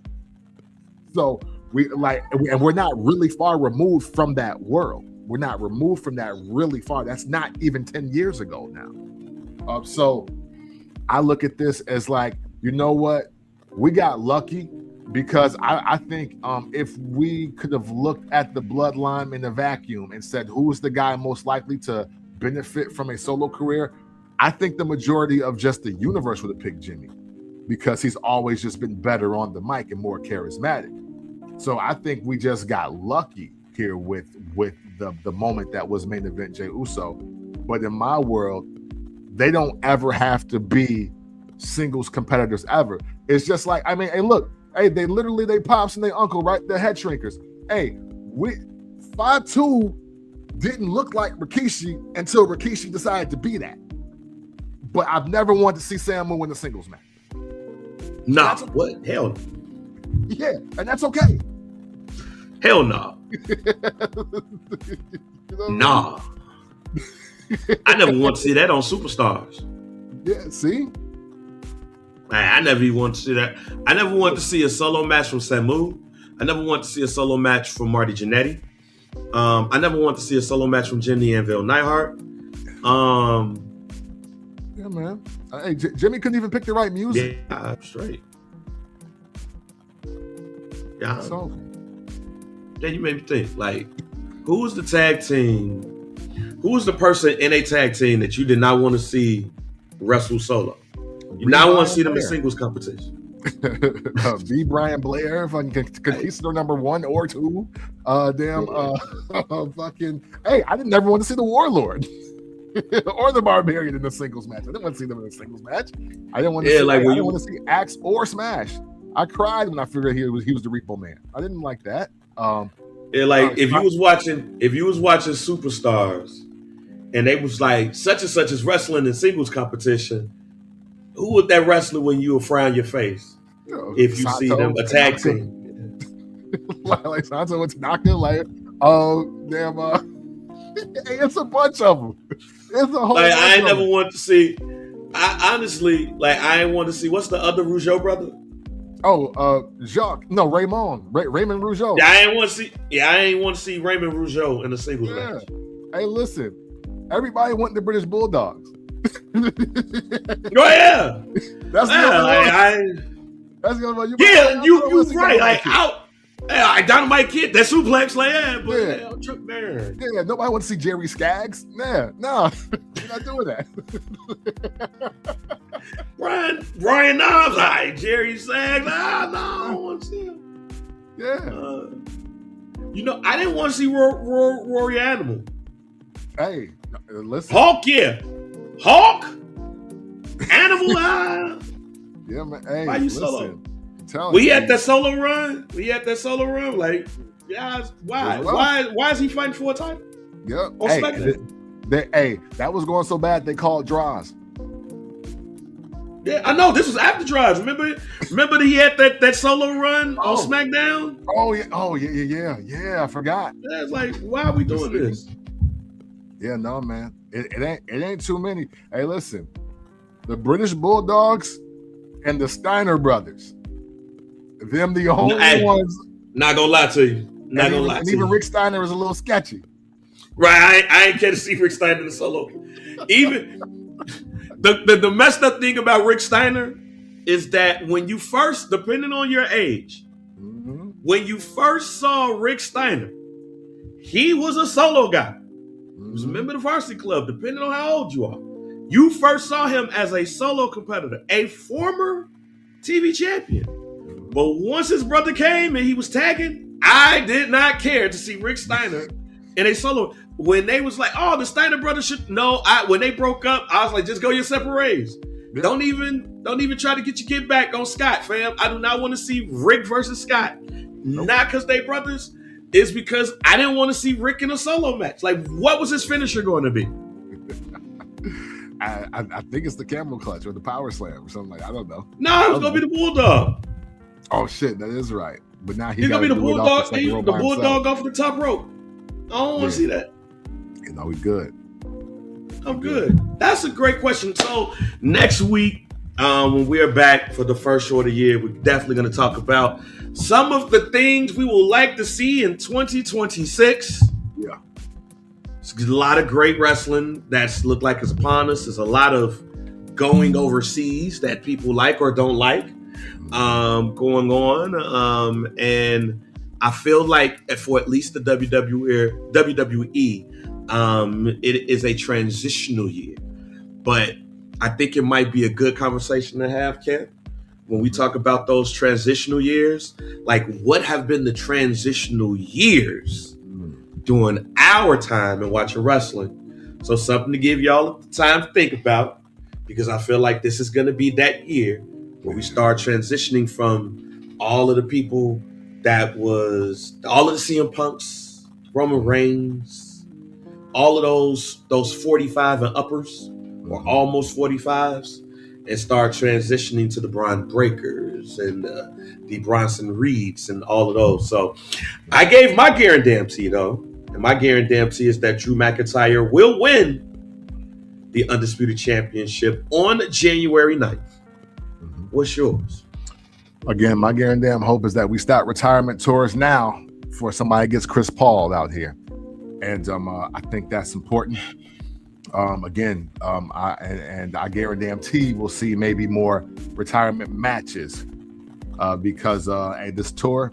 B: So we're not really far removed from that world. We're not removed from that really far. That's not even 10 years ago now. So I look at this as like, you know what? We got lucky, because I think if we could have looked at the bloodline in a vacuum and said, who's the guy most likely to benefit from a solo career, I think the majority of just the universe would have picked Jimmy, because he's always just been better on the mic and more charismatic. So I think we just got lucky here with the moment that was main event Jey Uso. But in my world, they don't ever have to be singles competitors ever. It's just like, I mean, hey, look, hey, they pops and they uncle, right? They're head shrinkers. Hey, 5'2" didn't look like Rikishi until Rikishi decided to be that. But I've never wanted to see Samu win a singles match.
C: Nah, okay. What? Hell no.
B: Yeah, and that's okay.
C: Hell no. Nah. I never want to see that on Superstars.
B: Yeah, see?
C: I never even want to see that. I never want to see a solo match from Samu. I never want to see a solo match from Marty Jannetty. I never want to see a solo match from Jimmy Anvil Neidhart.
B: Yeah, man. Hey, Jimmy couldn't even pick the right music.
C: Yeah, straight. Yeah.
B: So,
C: yeah, you made me think. Like, who was the tag team? Who was the person in a tag team that you did not want to see wrestle solo? You now want to see them in singles competition.
B: B. Brian Blair, fucking Conquistador number 1 or 2. Fucking. Hey, I didn't never want to see the Warlord or the Barbarian in the singles match. I didn't want to see them in a singles match. I didn't want to. I didn't want to see Axe or Smash. I cried when I figured he was the Repo Man. I didn't like that.
C: If you was watching Superstars, and they was like such and such is wrestling in singles competition, who would that wrestler when you will frown your face if you Sato, see them a tag team?
B: like Santo and Tanaka, it's a bunch of them. It's a whole.
C: I ain't never want to see. I honestly I ain't want to see. What's the other Rougeau brother?
B: Jacques. No, Raymond Rougeau.
C: Yeah, I ain't want to see Raymond Rougeau in a singles match.
B: Hey, listen, everybody want the British Bulldogs.
C: Oh yeah,
B: that's the only one. That's the only one.
C: You right. Dynamite Kid, that suplex, Chuck Barron.
B: Yeah, nobody wants to see Jerry Skaggs. Yeah, no, you're not doing that.
C: Ryan Knobs, Jerry Skaggs. No, I don't want to see him.
B: Yeah.
C: I didn't want to see Rory Animal.
B: Hey, listen.
C: Hulk, yeah. Hulk? Animal?
B: Yeah, man. Hey,
C: why you
B: listen.
C: Solo? We had that solo run. Like, guys, why? Why is he fighting for a title?
B: Yep. That was going so bad they called draws.
C: Yeah, I know. This was after draws. Remember that he had that solo run on SmackDown?
B: Yeah. I forgot.
C: Yeah, it's like, why are we doing this?
B: Yeah, no, man. It ain't too many. Hey, listen, the British Bulldogs and the Steiner brothers. Them the only ones.
C: Not gonna lie to you.
B: And even Rick Steiner is a little sketchy.
C: Right, I ain't care to see Rick Steiner in the solo. Even the messed up thing about Rick Steiner is that when you first, depending on your age, when you first saw Rick Steiner, he was a solo guy. He was a member of the Varsity Club, depending on how old you are. You first saw him as a solo competitor, a former TV champion. But once his brother came and he was tagging, I did not care to see Rick Steiner in a solo. When they was like, the Steiner brothers should when they broke up, I was like, just go your separate ways. Yeah. Don't even try to get your kid back on Scott, fam. I do not want to see Rick versus Scott. Nope. Not because they brothers. is because I didn't want to see Rick in a solo match. Like, what was his finisher going to be?
B: I think it's the camel clutch or the power slam or something like. I don't know.
C: No, it's gonna be the bulldog.
B: Oh shit, that is right. But now
C: he's gonna be the bulldog. The bulldog off the top rope. I don't want to see that.
B: You know, we good.
C: I'm good. That's a great question. So next week, when we're back for the first show of the year, we're definitely going to talk about some of the things we would like to see in 2026.
B: Yeah.
C: There's a lot of great wrestling that's looked like it's upon us. There's a lot of going overseas that people like or don't like going on. And I feel like for at least the WWE, it is a transitional year. But I think it might be a good conversation to have, Ken, when we talk about those transitional years. Like, what have been the transitional years during our time in watching wrestling? So something to give y'all time to think about, because I feel like this is going to be that year where we start transitioning from all of the people that was all of the CM Punks, Roman Reigns, all of those 45 and uppers or almost 45s, and start transitioning to the Braun Breakers and the Bronson Reeds and all of those. So I gave my guarantee though, and my guarantee is that Drew McIntyre will win the Undisputed Championship on January 9th. What's yours?
B: Again, my guarantee hope is that we start retirement tours now before somebody gets Chris Paul out here. And I think that's important. I guarantee we'll see maybe more retirement matches because this tour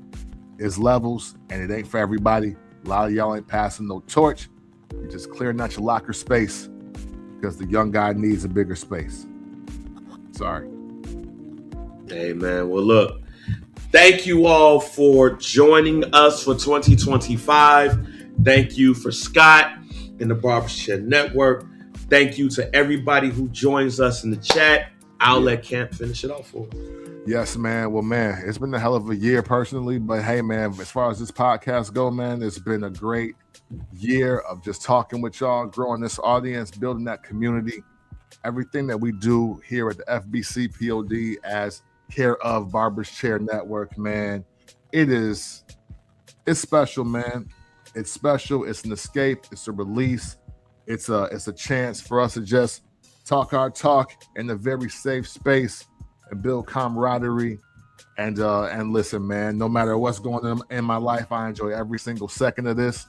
B: is levels and it ain't for everybody. A lot of y'all ain't passing no torch. You're just clearing out your locker space because the young guy needs a bigger space. Sorry.
C: Hey, man. Well, look, thank you all for joining us for 2025. Thank you for Scott and the Barbershop Network. Thank you to everybody who joins us in the chat. I'll let Camp finish it off for us.
B: Yes, man. Well, man, it's been a hell of a year personally, but hey, man, as far as this podcast go, man, it's been a great year of just talking with y'all, growing this audience, building that community. Everything that we do here at the FBC POD as care of Barber's Chair Network, man, it's special, man. It's special. It's an escape. It's a release. It's a chance for us to just talk our talk in a very safe space and build camaraderie. And listen, man, no matter what's going on in my life, I enjoy every single second of this.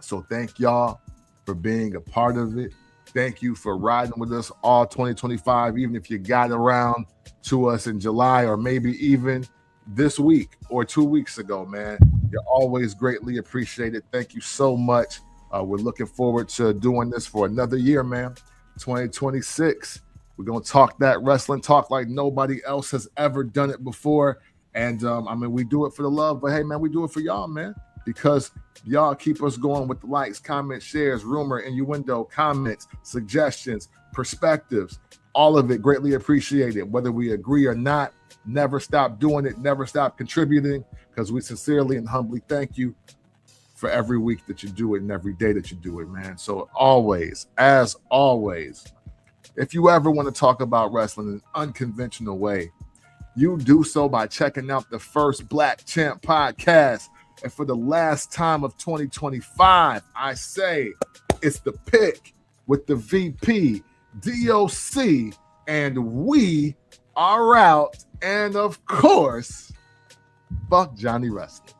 B: So thank y'all for being a part of it. Thank you for riding with us all 2025, even if you got around to us in July or maybe even this week or 2 weeks ago, man. You're always greatly appreciated. Thank you so much. We're looking forward to doing this for another year, man. 2026. We're going to talk that wrestling talk like nobody else has ever done it before. And we do it for the love, but hey, man, we do it for y'all, man, because y'all keep us going with the likes, comments, shares, rumor, innuendo, comments, suggestions, perspectives, all of it greatly appreciated. Whether we agree or not, never stop doing it, never stop contributing, because we sincerely and humbly thank you for every week that you do it and every day that you do it, man. So always, as always, if you ever want to talk about wrestling in an unconventional way, you do so by checking out the First Black Champ podcast. And for the last time of 2025, I say it's the pick with the VP, DOC, and we are out. And of course, fuck Johnny Wrestling.